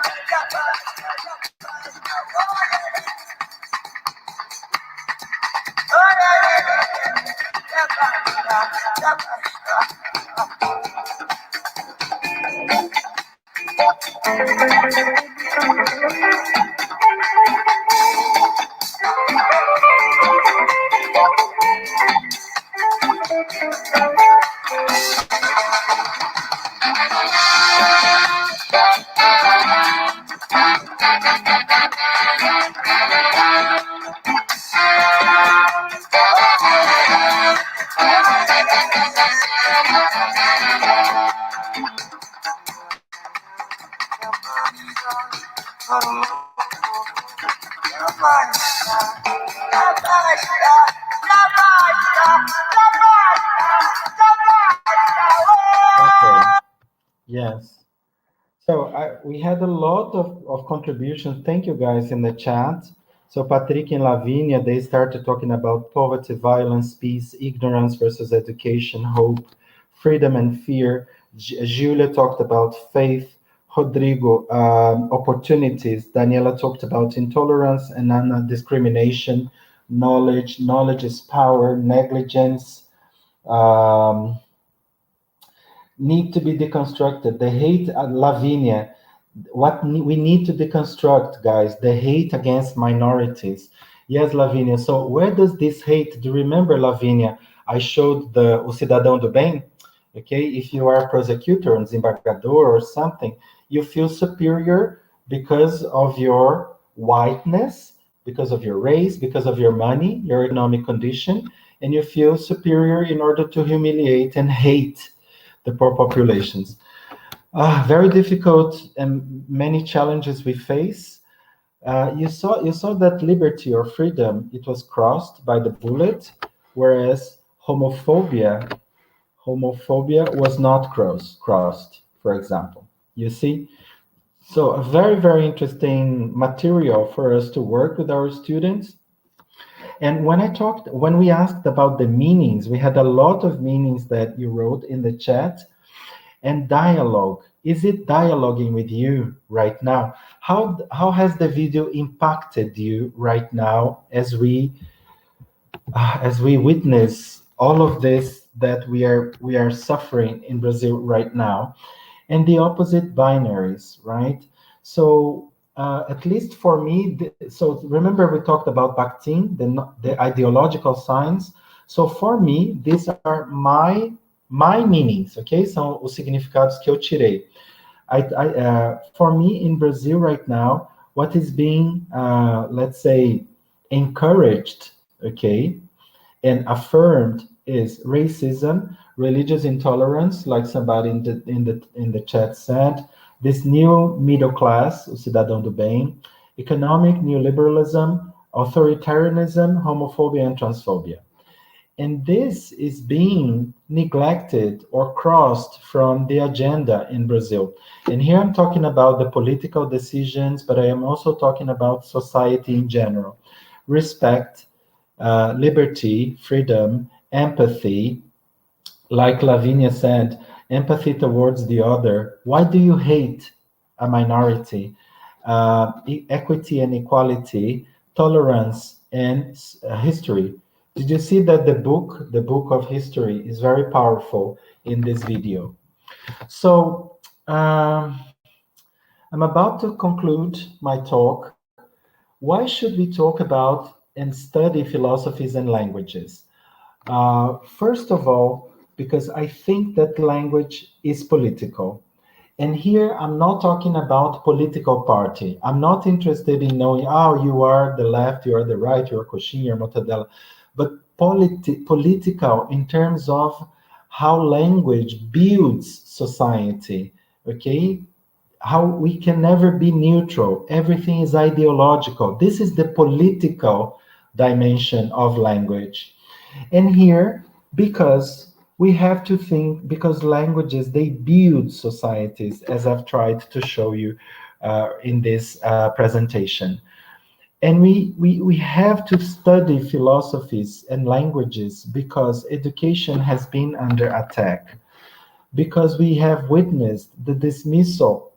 Yes. So we had a lot of contributions. Thank you guys in the chat. So Patrick and Lavinia, they started talking about poverty, violence, peace, ignorance versus education, hope, freedom and fear. Julia talked about faith. Rodrigo, opportunities. Daniela talked about intolerance, and Anna, discrimination. Knowledge is power. Negligence. need to be deconstructed. The hate at Lavinia, we need to deconstruct, guys, the hate against minorities. Yes, Lavinia. So where does this hate, do you remember, Lavinia, I showed o cidadão do bem? Okay, if you are a prosecutor, an desembargador or something, you feel superior because of your whiteness, because of your race, because of your money, your economic condition, and you feel superior in order to humiliate and hate the poor populations. Very difficult and many challenges we face. You saw that liberty or freedom, it was crossed by the bullet, whereas homophobia was not crossed, for example. You see? So a very, very interesting material for us to work with our students. And when we asked about the meanings, we had a lot of meanings that you wrote in the chat. And dialogue, is it dialoguing with you right now? How has the video impacted you right now as we witness all of this that we are suffering in Brazil right now? And the opposite binaries, right? So at least for me, so remember we talked about Bakhtin, the ideological signs. So for me, these are my meanings, okay? São os significados que eu tirei. For me, in Brazil right now, what is being, let's say, encouraged, okay, and affirmed is racism, religious intolerance, like somebody in the chat said, this new middle class, o cidadão do bem, economic neoliberalism, authoritarianism, homophobia, and transphobia. And this is being neglected or crossed from the agenda in Brazil. And here I'm talking about the political decisions, but I am also talking about society in general. Respect, liberty, freedom, empathy, like Lavinia said, empathy towards the other. Why do you hate a minority? Equity and equality, tolerance, and history. Did you see that the book of history is very powerful in this video? So I'm about to conclude my talk. Why should we talk about and study philosophies and languages? First of all, because I think that language is political. And here I'm not talking about political party. I'm not interested in knowing, oh, you are the left, you are the right, you are Coxinha, you're Mortadella. But political in terms of how language builds society, okay? How we can never be neutral. Everything is ideological. This is the political dimension of language. And here, because we have to think, because languages, they build societies, as I've tried to show you in this presentation. And we have to study philosophies and languages because education has been under attack, because we have witnessed the dismissal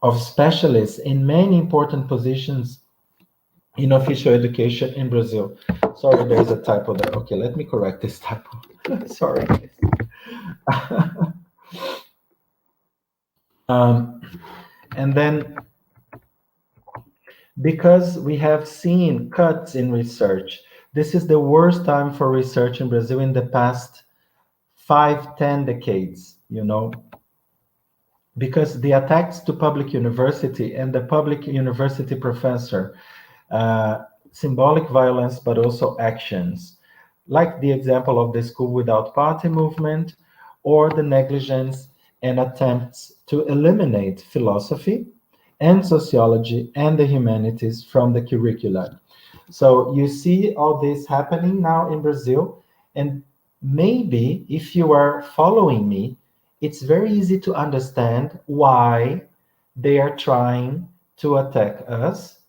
of specialists in many important positions in official education in Brazil. Sorry, there's a typo there. Okay, let me correct this typo. Sorry. And then, because we have seen cuts in research, this is the worst time for research in Brazil in the past 5-10 decades, you know, because the attacks to public university and the public university professor, symbolic violence, but also actions, like the example of the School Without Party movement, or the negligence and attempts to eliminate philosophy and sociology and the humanities from the curricula. So you see all this happening now in Brazil, and maybe if you are following me, it's very easy to understand why they are trying to attack us,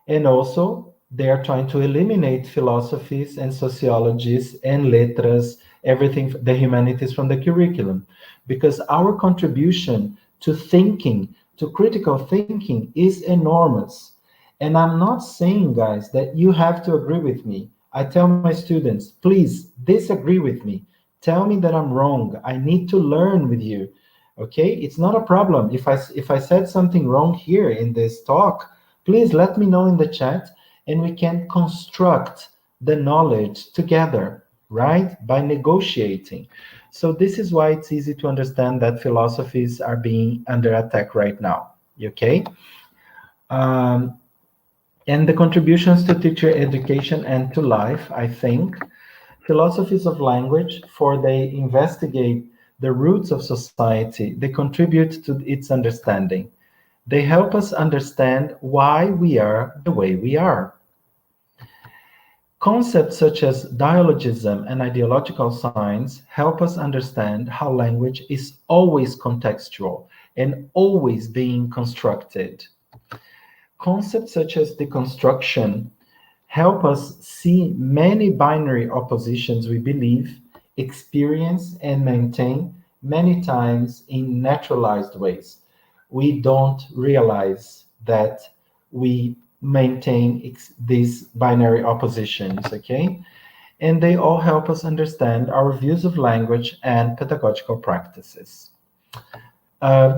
and also they are trying to eliminate philosophies and sociologies and letras, everything, the humanities from the curriculum, because our contribution to thinking, to critical thinking, is enormous. And I'm not saying, guys, that you have to agree with me. I tell my students, please disagree with me, Tell me that I'm wrong. I need to learn with you. Okay, it's not a problem. If I said something wrong here in this talk, please let me know in the chat, and we can construct the knowledge together, right? By negotiating. So this is why it's easy to understand that philosophies are being under attack right now. Okay? And the contributions to teacher education and to life, I think, philosophies of language, for they investigate the roots of society, they contribute to its understanding. They help us understand why we are the way we are. Concepts such as dialogism and ideological science help us understand how language is always contextual and always being constructed. Concepts such as deconstruction help us see many binary oppositions we believe, experience, and maintain many times in naturalized ways. We don't realize that we maintain these binary oppositions, okay? And they all help us understand our views of language and pedagogical practices.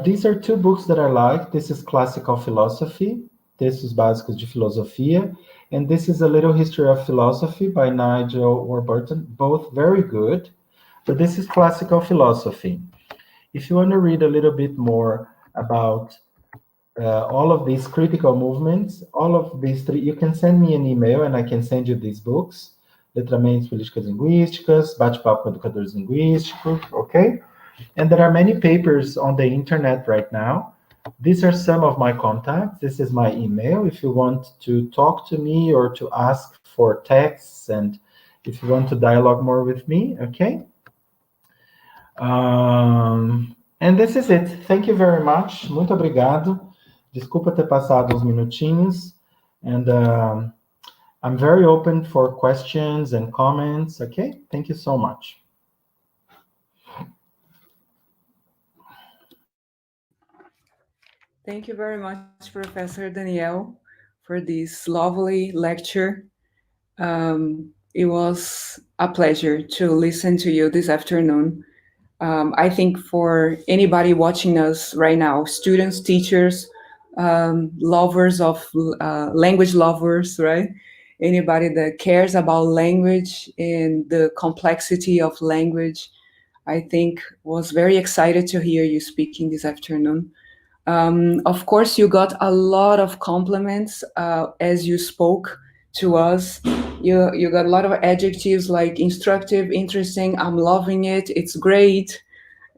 These are two books that I like. This is Classical Philosophy, Textos Básicos de Filosofia, and this is A Little History of Philosophy by Nigel Warburton, both very good, but this is Classical Philosophy. If you want to read a little bit more about all of these critical movements, all of these three, you can send me an email and I can send you these books, Letramentos Políticas Linguísticas, Bate-Papo com Educadores Linguísticos, okay? And there are many papers on the internet right now. These are some of my contacts. This is my email if you want to talk to me or to ask for texts, and if you want to dialogue more with me, okay? And this is it. Thank you very much. Muito obrigado. Desculpa ter passado uns minutinhos. And I'm very open for questions and comments, okay? Thank you so much. Thank you very much, Professor Daniel, for this lovely lecture. It was a pleasure to listen to you this afternoon. I think for anybody watching us right now, students, teachers, lovers of language lovers, right? Anybody that cares about language and the complexity of language, I think was very excited to hear you speaking this afternoon. Of course, you got a lot of compliments as you spoke to us. You got a lot of adjectives like instructive, interesting, I'm loving it, it's great.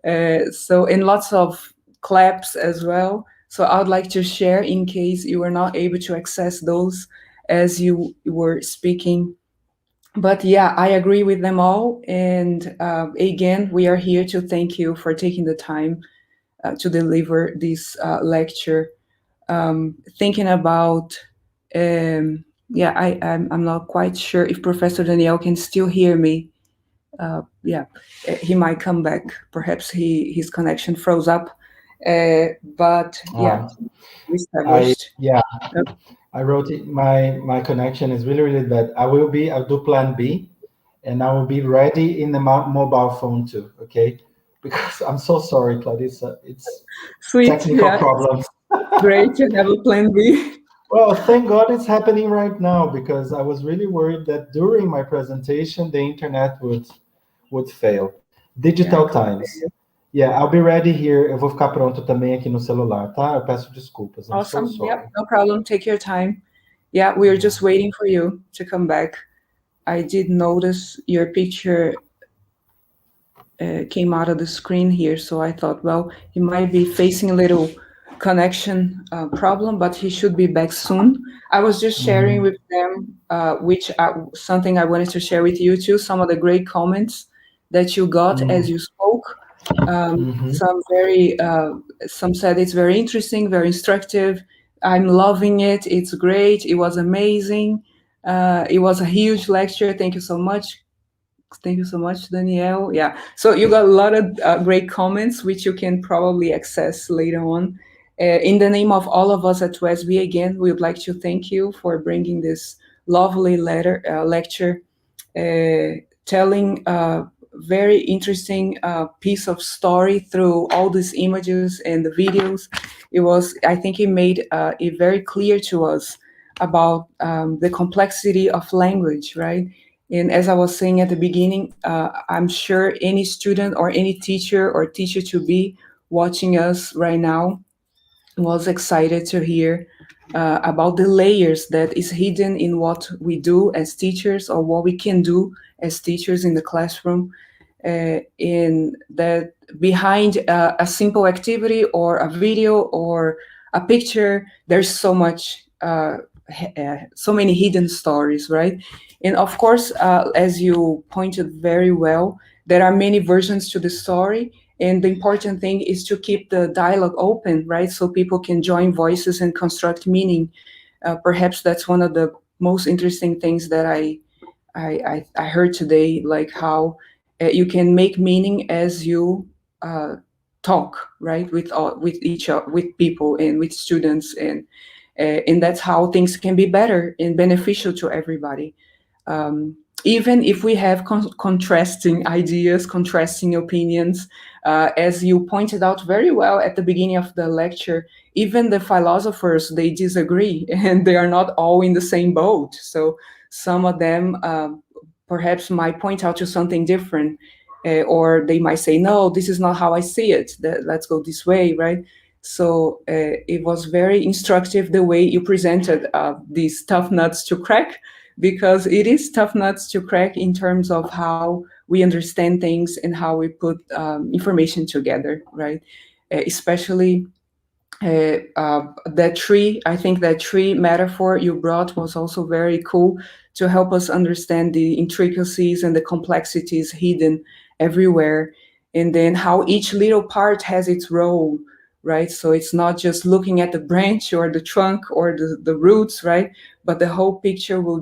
And lots of claps as well. So I would like to share in case you were not able to access those as you were speaking. But yeah, I agree with them all. And again, we are here to thank you for taking the time to deliver this lecture. Thinking about, I'm not quite sure if Professor Daniel can still hear me. He might come back. Perhaps his connection froze up. But yeah, established. I wrote it. My connection is really, really bad. I'll do plan B, and I will be ready in the mobile phone too, okay? Because I'm so sorry, Clarissa. It's sweet, technical problems. Great to have a plan B. Well, thank God it's happening right now, because I was really worried that during my presentation, the internet would fail. Digital times. Yeah, I'll be ready here. Eu vou ficar pronto também aqui no celular, tá? Eu peço desculpas. I'm awesome. So sorry. Yep, no problem. Take your time. Yeah, we're just waiting for you to come back. I did notice your picture came out of the screen here, so I thought, well, he might be facing a little connection problem, but he should be back soon. I was just sharing with them, something I wanted to share with you too, some of the great comments that you got as you spoke. Some said it's very interesting, very instructive. I'm loving it. It's great. It was amazing. It was a huge lecture. Thank you so much. Thank you so much, Danielle. Yeah, so you got a lot of great comments, which you can probably access later on. In the name of all of us at UESB, again, we would like to thank you for bringing this lovely lecture, telling very interesting piece of story through all these images and the videos. I think it made it very clear to us about the complexity of language, right? And as I was saying at the beginning, I'm sure any student or any teacher or teacher-to-be watching us right now was excited to hear about the layers that is hidden in what we do as teachers, or what we can do as teachers in the classroom. In that behind a simple activity or a video or a picture, there's so much, so many hidden stories, right? And of course, as you pointed very well, there are many versions to the story. And the important thing is to keep the dialogue open, right? So people can join voices and construct meaning. Perhaps that's one of the most interesting things that I heard today, like how you can make meaning as you talk, right, with people and with students, and that's how things can be better and beneficial to everybody. Even if we have contrasting ideas, contrasting opinions, as you pointed out very well at the beginning of the lecture, even the philosophers, they disagree, and they are not all in the same boat. So some of them perhaps might point out to something different, or they might say, no, this is not how I see it. Let's go this way, right? So it was very instructive the way you presented these tough nuts to crack, because it is tough nuts to crack in terms of how we understand things and how we put information together, right? Especially that tree. I think that tree metaphor you brought was also very cool to help us understand the intricacies and the complexities hidden everywhere, and then how each little part has its role, right? So it's not just looking at the branch or the trunk or the roots, right? But the whole picture will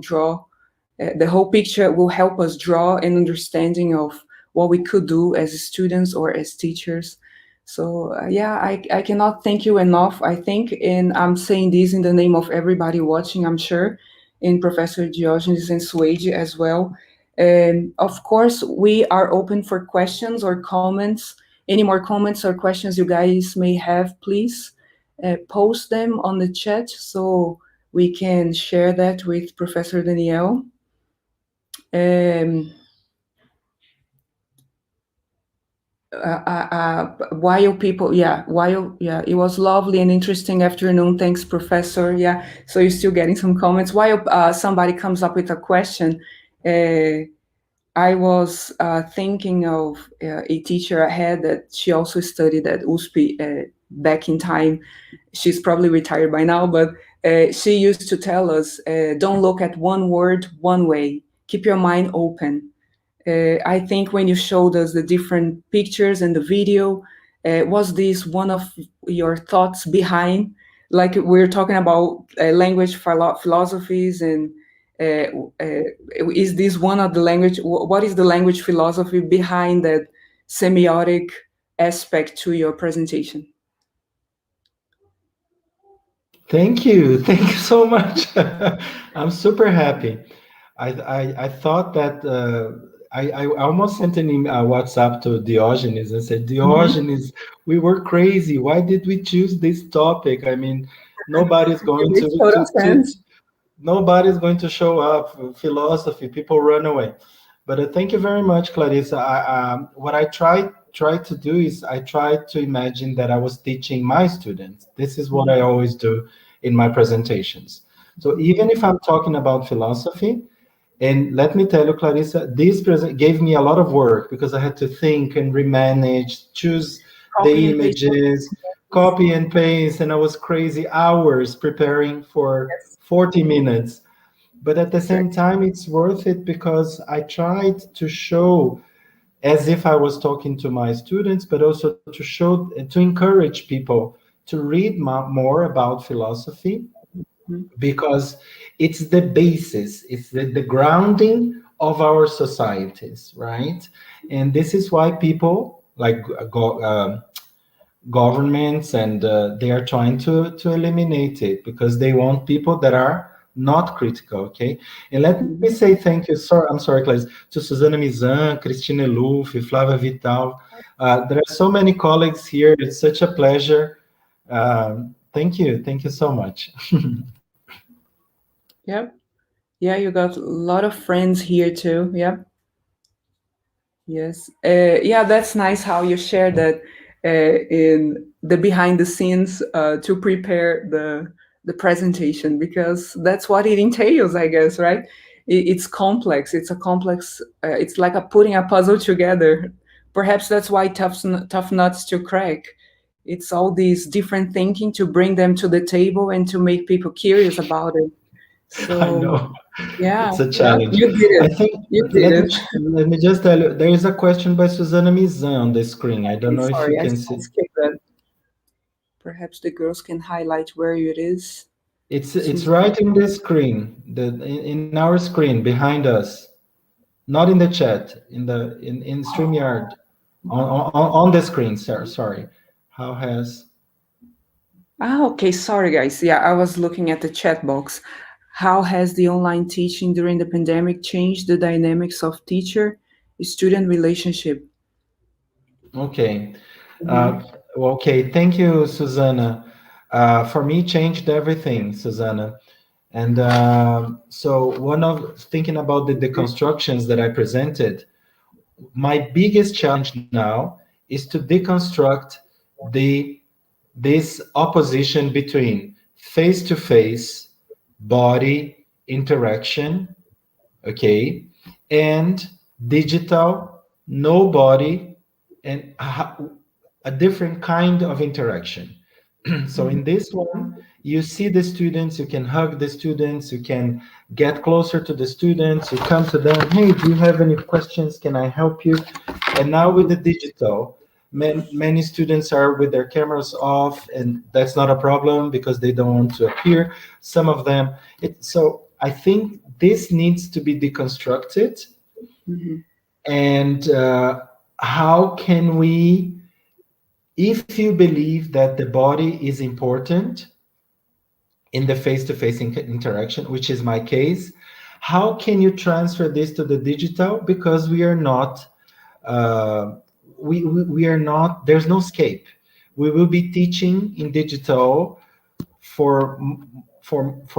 help us draw an understanding of what we could do as students or as teachers. So I cannot thank you enough, I think, and I'm saying this in the name of everybody watching, I'm sure, and Professor Diogenes and Suede as well. And of course, we are open for questions or comments. Any more comments or questions you guys may have, please post them on the chat so we can share that with Professor Daniel. It was lovely and interesting afternoon. Thanks, Professor. Yeah, so you're still getting some comments. While somebody comes up with a question, I was thinking of a teacher I had that she also studied at USP back in time. She's probably retired by now, but she used to tell us, don't look at one word one way. Keep your mind open. I think when you showed us the different pictures and the video, was this one of your thoughts behind? Like we're talking about language philosophies, and is this one of the language? What is the language philosophy behind that semiotic aspect to your presentation? Thank you so much. I'm super happy. I thought that I almost sent a WhatsApp to Diogenes and said, Diogenes, we were crazy. Why did we choose this topic? I mean, nobody's going nobody's going to show up. Philosophy, people run away. But thank you very much, Clarissa. What I try to do is I try to imagine that I was teaching my students. This is what I always do in my presentations. So even if I'm talking about philosophy, and let me tell you, Clarissa, this gave me a lot of work because I had to think and remanage, choose the images, copy and paste, and I was crazy hours preparing for 40 minutes. But at the same time, it's worth it because I tried to show as if I was talking to my students, but also to show, to encourage people to read more about philosophy, because it's the basis, it's the grounding of our societies, right? And this is why people like governments and they are trying to eliminate it, because they want people that are not critical, okay? And let me say thank you, I'm sorry, Clarissa, to Susana Mizan, Cristina Luf, Flávia Vital. There are so many colleagues here. It's such a pleasure. Thank you so much. Yep. Yeah, you got a lot of friends here too. Yep. Yes. Yeah, that's nice how you share that in the behind the scenes to prepare the presentation, because that's what it entails, I guess, right? It's complex. It's a complex. It's like putting a puzzle together. Perhaps that's why tough nuts to crack. It's all these different thinking to bring them to the table and to make people curious about it. So, I know. yeah, It's a challenge. you did it. I think, you did it. let me just tell you, there is a question by Susana Mizan on the screen. I don't know if you can see. Skipped that. Perhaps the girls can highlight where it is. It's right in the screen, in our screen behind us, not in the chat, in StreamYard, on the screen. Sorry. How has? Okay. Sorry, guys. Yeah, I was looking at the chat box. How has the online teaching during the pandemic changed the dynamics of teacher-student relationship? Okay. Okay. Thank you, Susana. For me, changed everything, Susana. And so thinking about the deconstructions that I presented, my biggest challenge now is to deconstruct this opposition between face-to-face body interaction, okay, and digital, no body, and a different kind of interaction. So in this one, you see the students, you can hug the students, you can get closer to the students, you come to them, hey, do you have any questions? Can I help you? And now with the digital, many students are with their cameras off, and that's not a problem because they don't want to appear. Some of them. So I think this needs to be deconstructed. And how can we, if you believe that the body is important in the face-to-face interaction, which is my case, how can you transfer this to the digital? Because we are not, we are not, there's no escape. We will be teaching in digital for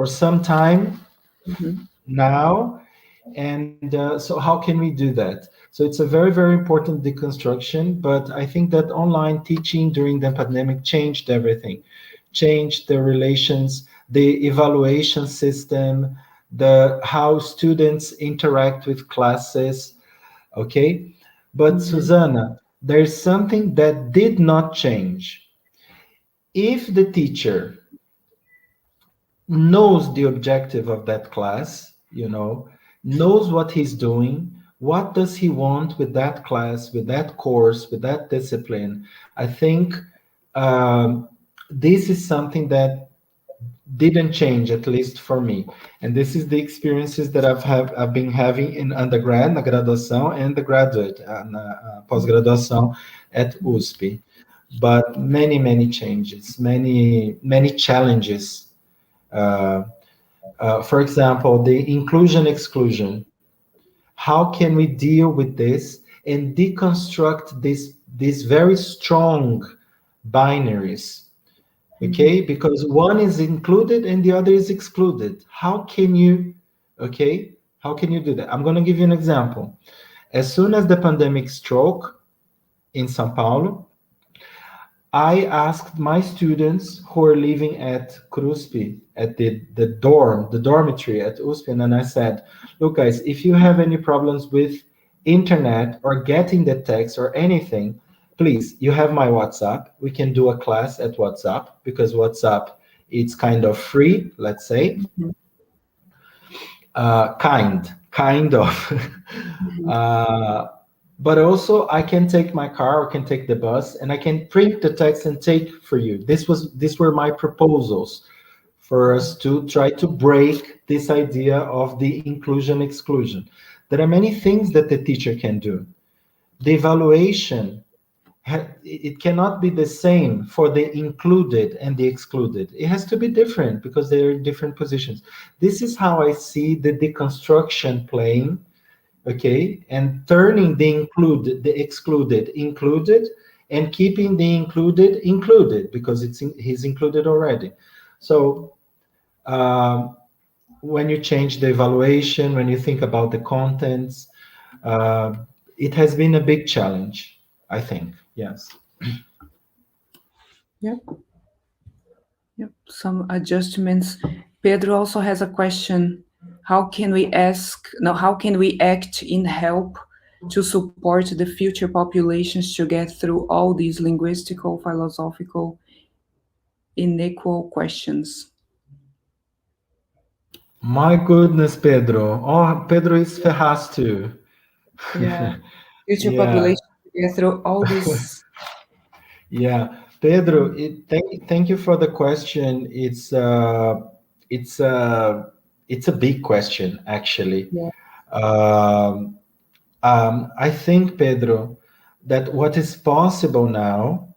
some time now. And so how can we do that? So it's a very, very important deconstruction, but I think that online teaching during the pandemic changed everything, changed the relations, the evaluation system, how students interact with classes, okay? But Susana, there's something that did not change. If the teacher knows the objective of that class, knows what he's doing, what does he want with that class, with that course, with that discipline, I think this is something that didn't change, at least for me. And this is the experiences that I've been having in undergrad, na graduação, and the graduate, pós-graduação at USP. But many changes, many challenges. For example, the inclusion-exclusion. How can we deal with this and deconstruct these very strong binaries? Okay, because one is included and the other is excluded. How can you do that? I'm going to give you an example. As soon as the pandemic struck in São Paulo, I asked my students who are living at CRUSP, at the dormitory at USP, and then I said, look guys, if you have any problems with internet or getting the text or anything, please, you have my WhatsApp. We can do a class at WhatsApp because WhatsApp, it's kind of free, let's say. Kind of. But also I can take my car or can take the bus and I can print the text and take for you. These were my proposals for us to try to break this idea of the inclusion-exclusion. There are many things that the teacher can do. The evaluation it cannot be the same for the included and the excluded. It has to be different because they're in different positions. This is how I see the deconstruction playing, okay, and turning the excluded included, and keeping the included because he's included already. So when you change the evaluation, when you think about the contents, it has been a big challenge, I think. Yes. Yep. Some adjustments. Pedro also has a question. How can we act in help to support the future populations to get through all these linguistical, philosophical, unequal questions? My goodness, Pedro. Oh, Pedro is Ferraz too. Yeah. Future population to get through all these. Yeah, Pedro, thank you for the question. It's a big question, actually. Yeah. I think, Pedro, that what is possible now.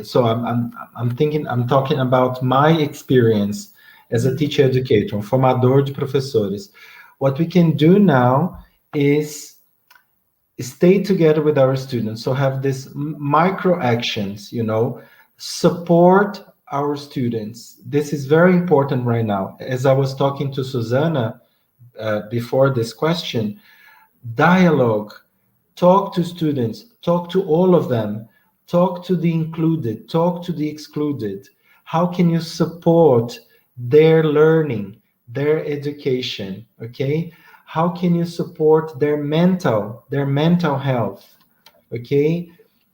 So I'm talking about my experience as a teacher educator, formador de professores. What we can do now is stay together with our students. So have this micro actions, support our students. This is very important right now. As I was talking to Susanna before this question, dialogue, talk to students, talk to all of them, talk to the included, talk to the excluded. How can you support their learning, their education, okay? How can you support their mental health, okay?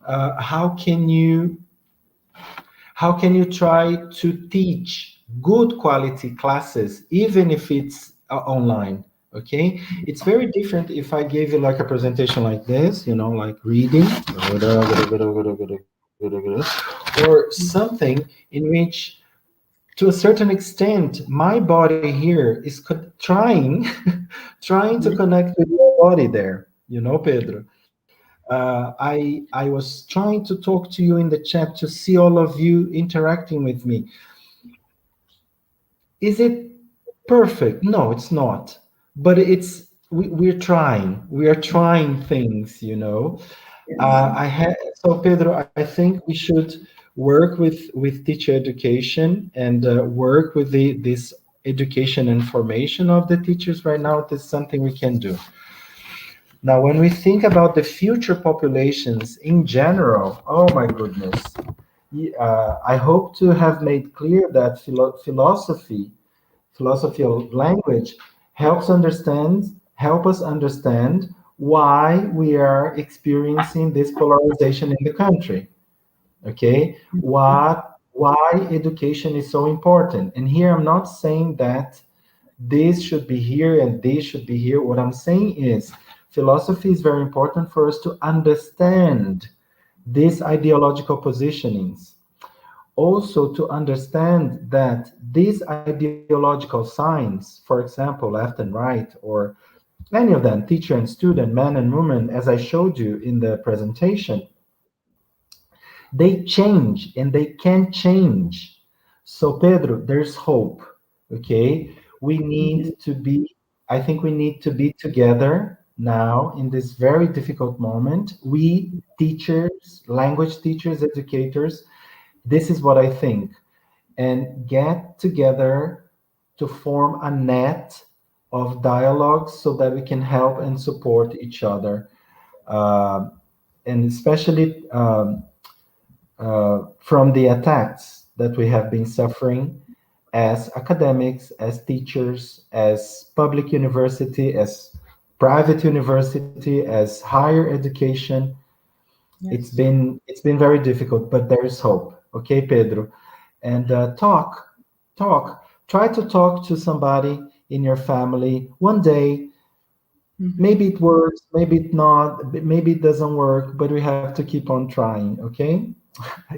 How can you try to teach good quality classes, even if it's online, okay? It's very different if I gave you like a presentation like this, like reading, or something in which, to a certain extent, my body here is trying to connect with your body there, Pedro. I was trying to talk to you in the chat to see all of you interacting with me. Is it perfect? No, it's not. But we're trying. We are trying things, So Pedro, I think we should work with teacher education and work with this education and formation of the teachers right now. That's something we can do. Now, when we think about the future populations in general, oh my goodness, I hope to have made clear that philosophy of language help us understand why we are experiencing this polarization in the country. Okay, why education is so important. And here I'm not saying that this should be here and this should be here. What I'm saying is philosophy is very important for us to understand these ideological positionings. Also to understand that these ideological signs, for example, left and right, or any of them, teacher and student, man and woman, as I showed you in the presentation, they change and they can change. So Pedro, there's hope, okay? I think we need to be together now in this very difficult moment. We teachers, language teachers, educators, this is what I think, and get together to form a net of dialogues so that we can help and support each other. And especially from the attacks that we have been suffering as academics, as teachers, as public university, as private university, as higher education. Yes. It's been very difficult, but there is hope. Okay, Pedro? And try to talk to somebody in your family one day. Maybe it works, maybe it not, maybe it doesn't work, but we have to keep on trying, okay?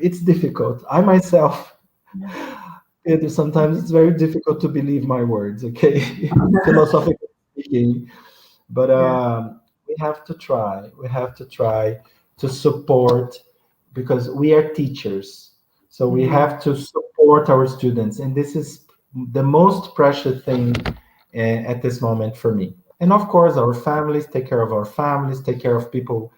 It's difficult. I myself, Pedro, sometimes it's very difficult to believe my words, okay? Philosophically speaking. But we have to try. We have to try to support because we are teachers. So we have to support our students. And this is the most precious thing at this moment for me. And of course, our families, take care of our families, take care of people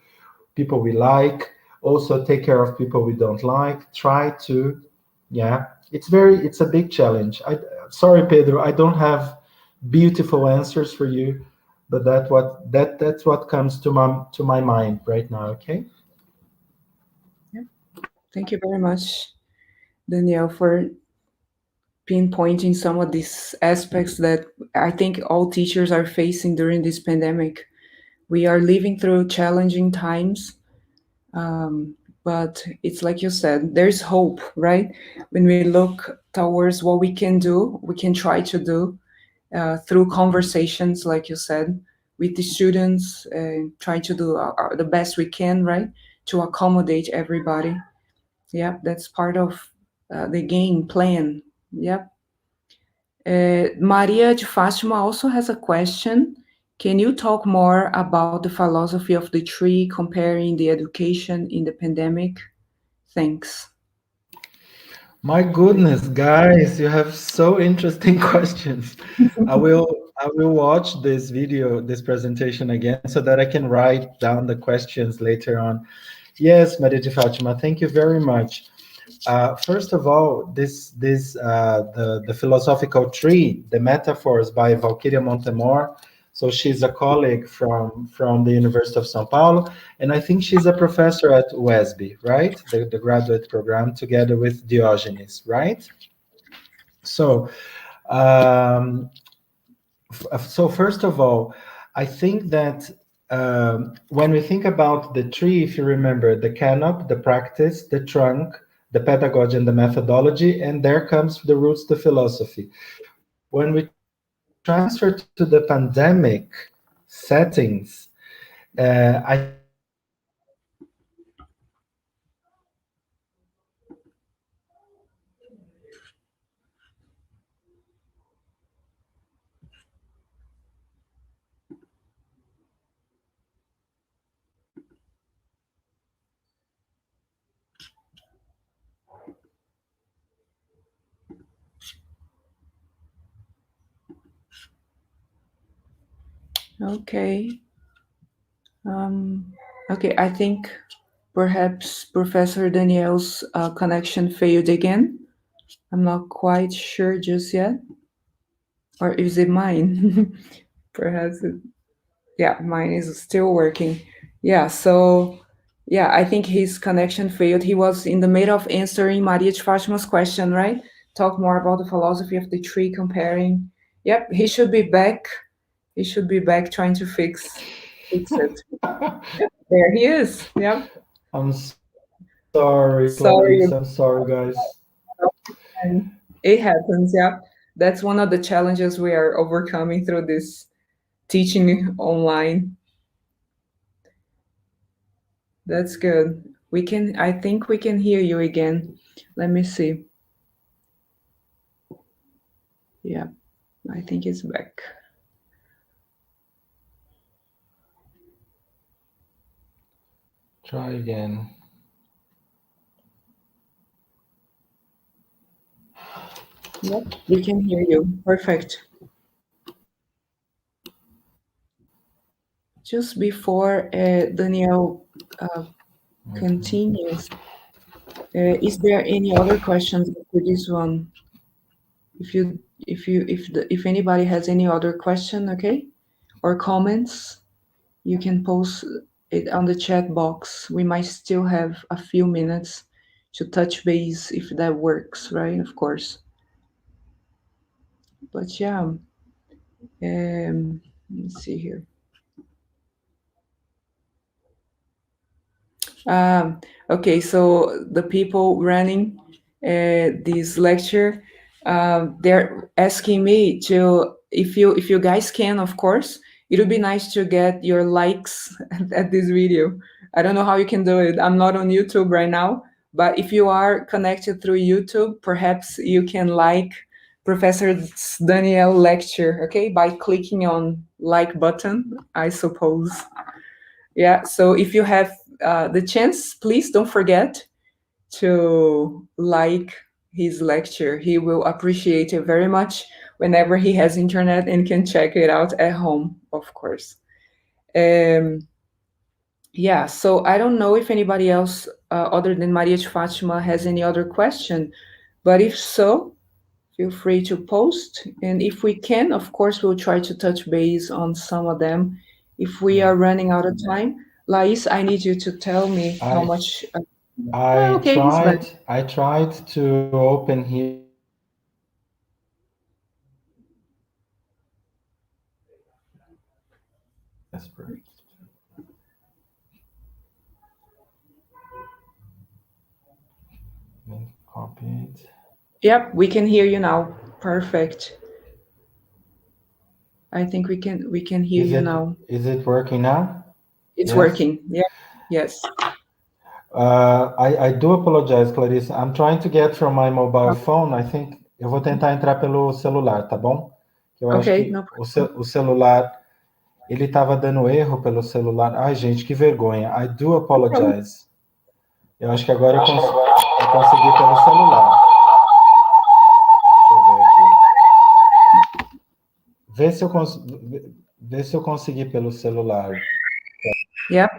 we like, also take care of people we don't like, try to, it's a big challenge. Sorry, Pedro, I don't have beautiful answers for you, but that's what comes to my mind right now. Okay. Yeah. Thank you very much, Daniel, for pinpointing some of these aspects that I think all teachers are facing during this pandemic. We are living through challenging times, but it's like you said, there's hope, right? When we look towards what we can do, we can try to do through conversations, like you said, with the students, try to do the best we can, right, to accommodate everybody. Yeah, that's part of the game plan. Yep. Maria de Fátima also has a question. Can you talk more about the philosophy of the tree comparing the education in the pandemic? Thanks. My goodness, guys, you have so interesting questions. I will watch this video, this presentation again, so that I can write down the questions later on. Yes, Maria de Fátima, thank you very much. First of all, the philosophical tree, the metaphors by Valkyria Montemor. So she's a colleague from the University of São Paulo, and I think she's a professor at UESB, right? The graduate program, together with Diogenes, right? So, so first of all, I think that when we think about the tree, if you remember, the canop, the practice, the trunk, the pedagogy, and the methodology, and there comes the roots, the philosophy. When we transfer to the pandemic settings, I Okay. Okay, I think perhaps Professor Daniel's connection failed again. I'm not quite sure just yet. Or is it mine? Perhaps, yeah, mine is still working. Yeah, so, yeah, I think his connection failed. He was in the middle of answering Maria de Fátima's question, right? Talk more about the philosophy of the tree comparing. Yep, he should be back. He should be back trying to fix it. Yep, there he is. Yep. I'm sorry, Sorry. Clarissa. I'm sorry, guys. It happens, yeah. That's one of the challenges we are overcoming through this teaching online. That's good. I think we can hear you again. Let me see. Yeah, I think it's back. Try again. Yep, we can hear you. Perfect. Just before Daniel continues, is there any other questions for this one? If anybody has any other question, okay, or comments, you can post it on the chat box. We might still have a few minutes to touch base if that works, right? Of course. But yeah, let me see here. Okay, so the people running this lecture, they're asking me to, if you guys can, of course, it would be nice to get your likes at this video. I don't know how you can do it. I'm not on YouTube right now, but if you are connected through YouTube, perhaps you can like Professor Daniel lecture, okay, by clicking on like button, I suppose. Yeah, so if you have the chance, please don't forget to like his lecture. He will appreciate it very much whenever he has internet and can check it out at home, of course. Yeah, so I don't know if anybody else other than Maria de Fatima has any other question, but if so, feel free to post. And if we can, of course, we'll try to touch base on some of them. If we are running out of time, Lais, I need you to tell me how much. Okay, he's back. I tried to open here desperate. Copy it. Yep, we can hear you now. Perfect. I think we can hear you now. Is it working now? It's working. Yeah. Yes. I do apologize, Clarissa. I'm trying to get from my mobile phone. I think eu vou tentar entrar pelo celular, tá bom? Eu acho que o celular, ele estava dando erro pelo celular. Ai, gente, que vergonha. I do apologize. Eu acho que agora eu consegui pelo celular. Deixa eu ver aqui. Vê se eu consegui pelo celular. Yep,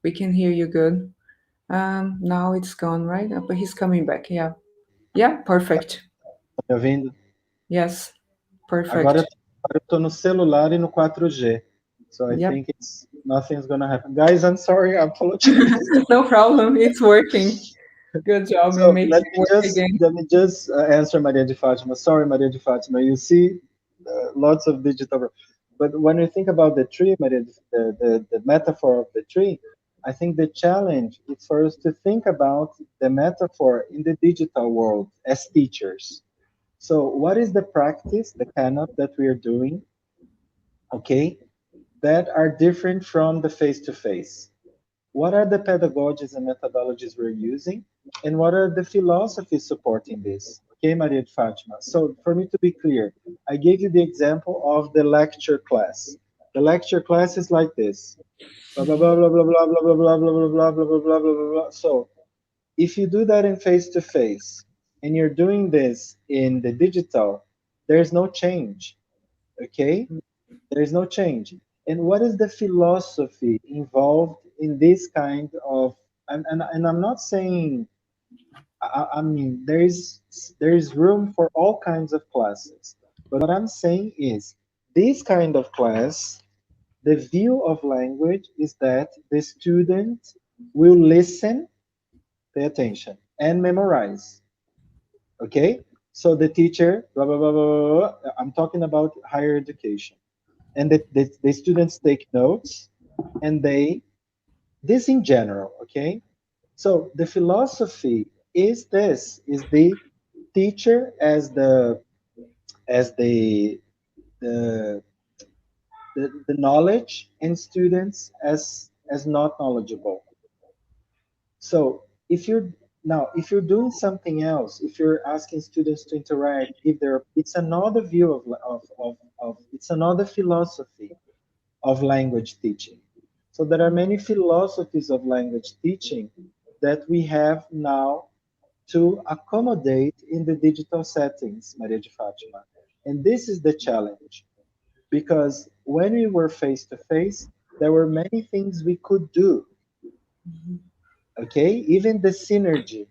we can hear you good. Now it's gone, right? But he's coming back. Yeah. Yeah, perfect. Tá me ouvindo? Yes, perfect. Agora eu tô no celular e no 4G. So I think nothing's gonna happen. Guys, I'm sorry, I apologize. No problem, it's working. Good job. So let me just answer Maria de Fatima. Sorry, Maria de Fatima. You see lots of digital, but when you think about the tree, Maria, the metaphor of the tree, I think the challenge is for us to think about the metaphor in the digital world as teachers. So what is the practice, the canop that we are doing, okay, that are different from the face-to-face? What are the pedagogies and methodologies we're using? And what are the philosophies supporting this? Okay, Maria de Fatima. So for me to be clear, I gave you the example of the lecture class. The lecture class is like this. Blah, blah, blah, blah, blah, blah, blah, blah, blah, blah, blah, blah, blah, blah, blah, blah. So if you do that in face-to-face, and you're doing this in the digital, there's no change, okay? There is no change. And what is the philosophy involved in this kind of, and I'm not saying, I mean, there is room for all kinds of classes. But what I'm saying is, this kind of class, the view of language is that the student will listen, pay attention, and memorize. Okay? So the teacher, blah, blah, blah, blah, blah, blah, I'm talking about higher education. And the students take notes, and this in general, okay? So the philosophy is this, is the teacher as the knowledge, and students as not knowledgeable. So if you're doing something else, if you're asking students to interact, it's another view of it's another philosophy of language teaching. So there are many philosophies of language teaching that we have now to accommodate in the digital settings, Maria de Fatima. And this is the challenge, because when we were face-to-face, there were many things we could do. Okay, even the synergy,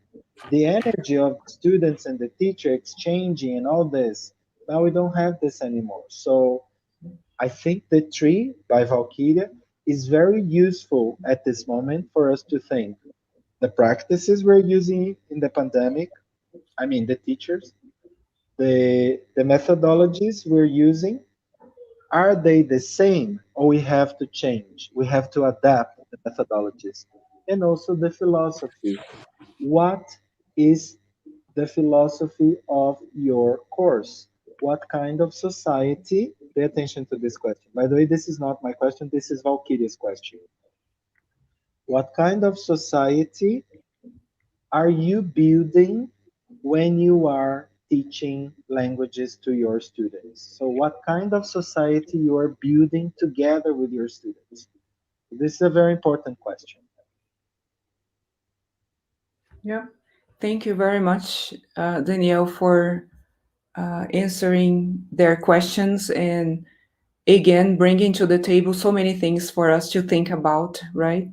the energy of students and the teacher exchanging and all this, now we don't have this anymore. So I think the tree by Valkyria is very useful at this moment for us to think. The practices we're using in the pandemic, I mean the teachers, the methodologies we're using, are they the same, or we have to change? We have to adapt the methodologies. And also the philosophy. What is the philosophy of your course? What kind of society? Pay attention to this question. By the way, this is not my question, this is Valkyria's question. What kind of society are you building when you are teaching languages to your students? So what kind of society you are building together with your students? This is a very important question. Yeah. Thank you very much, Danielle, for answering their questions and again bringing to the table so many things for us to think about, right?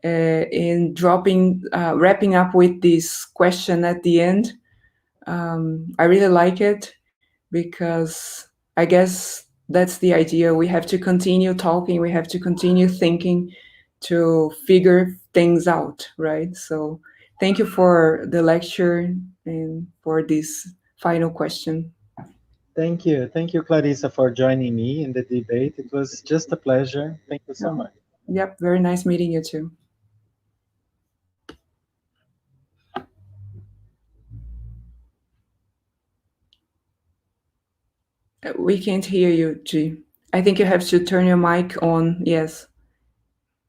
In wrapping up with this question at the end, I really like it because I guess that's the idea. We have to continue talking, we have to continue thinking to figure things out, right? So thank you for the lecture and for this final question. Thank you. Thank you, Clarissa, for joining me in the debate. It was just a pleasure. Thank you so much. Yep, very nice meeting you too. We can't hear you, G. I think you have to turn your mic on. Yes,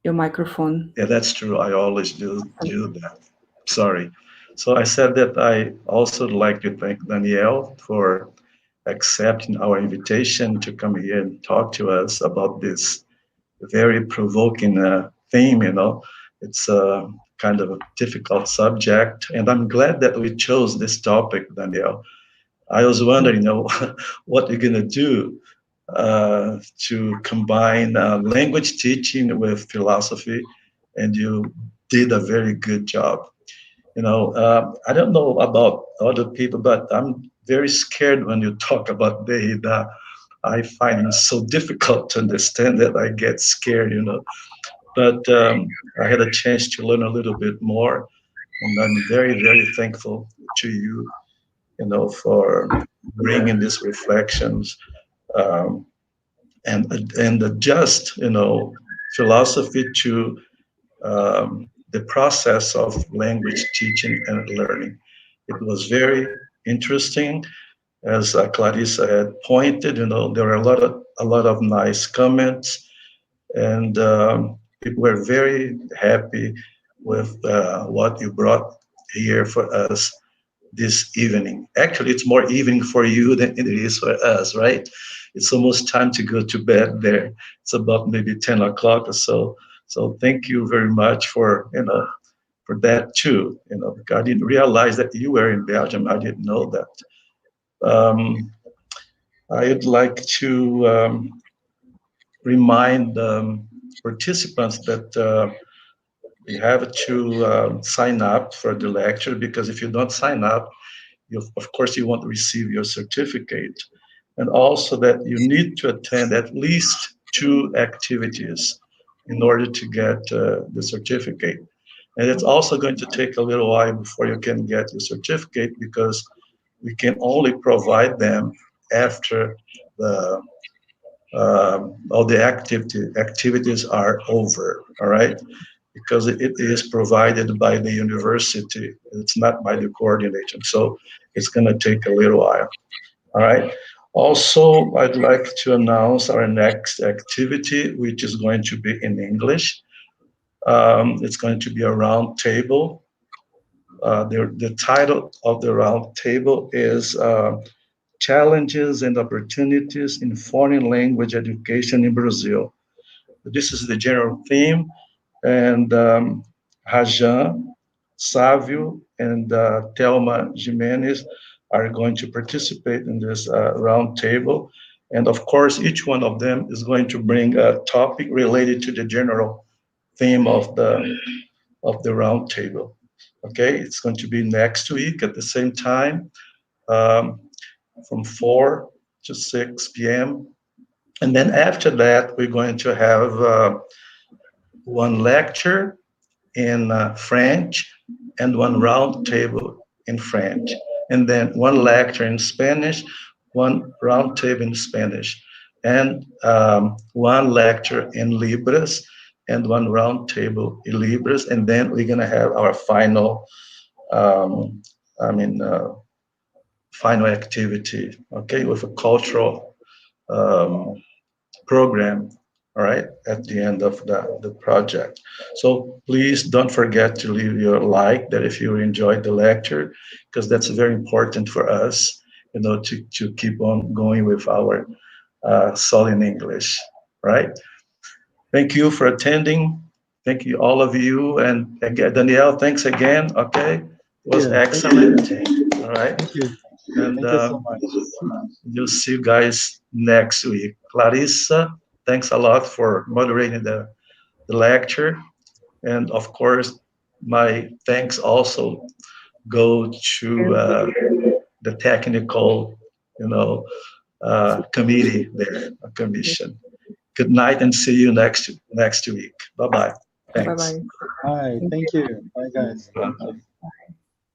your microphone. Yeah, that's true. I always do that. Sorry. So I said that I also like to thank Danielle for accepting our invitation to come here and talk to us about this very provoking theme. It's a kind of a difficult subject, and I'm glad that we chose this topic, Danielle. I was wondering, what you're going to do to combine language teaching with philosophy, and you did a very good job. I don't know about other people, but I'm very scared when you talk about Derrida. I find it so difficult to understand that I get scared. But I had a chance to learn a little bit more, and I'm very, very thankful to you, for bringing these reflections um, and adjust, philosophy to the process of language teaching and learning. It was very interesting, as Clarissa had pointed. There were a lot of nice comments, and people were very happy with what you brought here for us this evening. Actually, it's more evening for you than it is for us, right? It's almost time to go to bed there. It's about maybe 10 o'clock or so. So thank you very much for that too. Because I didn't realize that you were in Belgium. I didn't know that. I'd like to remind participants that you have to sign up for the lecture, because if you don't sign up, of course, you won't receive your certificate. And also that you need to attend at least 2 activities in order to get the certificate. And it's also going to take a little while before you can get your certificate, because we can only provide them after all the activities are over, all right? Because it is provided by the university. It's not by the coordinator. So it's going to take a little while. All right. Also, I'd like to announce our next activity, which is going to be in English. It's going to be a round table. The title of the round table is Challenges and Opportunities in Foreign Language Education in Brazil. This is the general theme, and Rajan, Savio, and Thelma Jimenez are going to participate in this round table. And of course, each one of them is going to bring a topic related to the general theme of the round table. Okay, it's going to be next week at the same time, from 4 to 6 p.m. And then after that, we're going to have one lecture in French and one round table in French. And then one lecture in Spanish, one round table in Spanish, and one lecture in Libras and one round table in Libras. And then we're going to have our final, final activity, okay, with a cultural program, all right, at the end of the project. So please don't forget to leave your like that if you enjoyed the lecture, because that's very important for us, to keep on going with our SolinEnglish, right? Thank you for attending. Thank you, all of you. And again, Danielle, thanks again, okay? It was Yeah, excellent. All right. thank you. And Thank you so much. you'll see you guys next week. Clarissa, thanks a lot for moderating the lecture. And of course, my thanks also go to the technical, committee there, a commission. Good night and see you next week. Bye-bye. Thanks. Bye-bye. Bye. Thank you. Bye, guys. Thank you.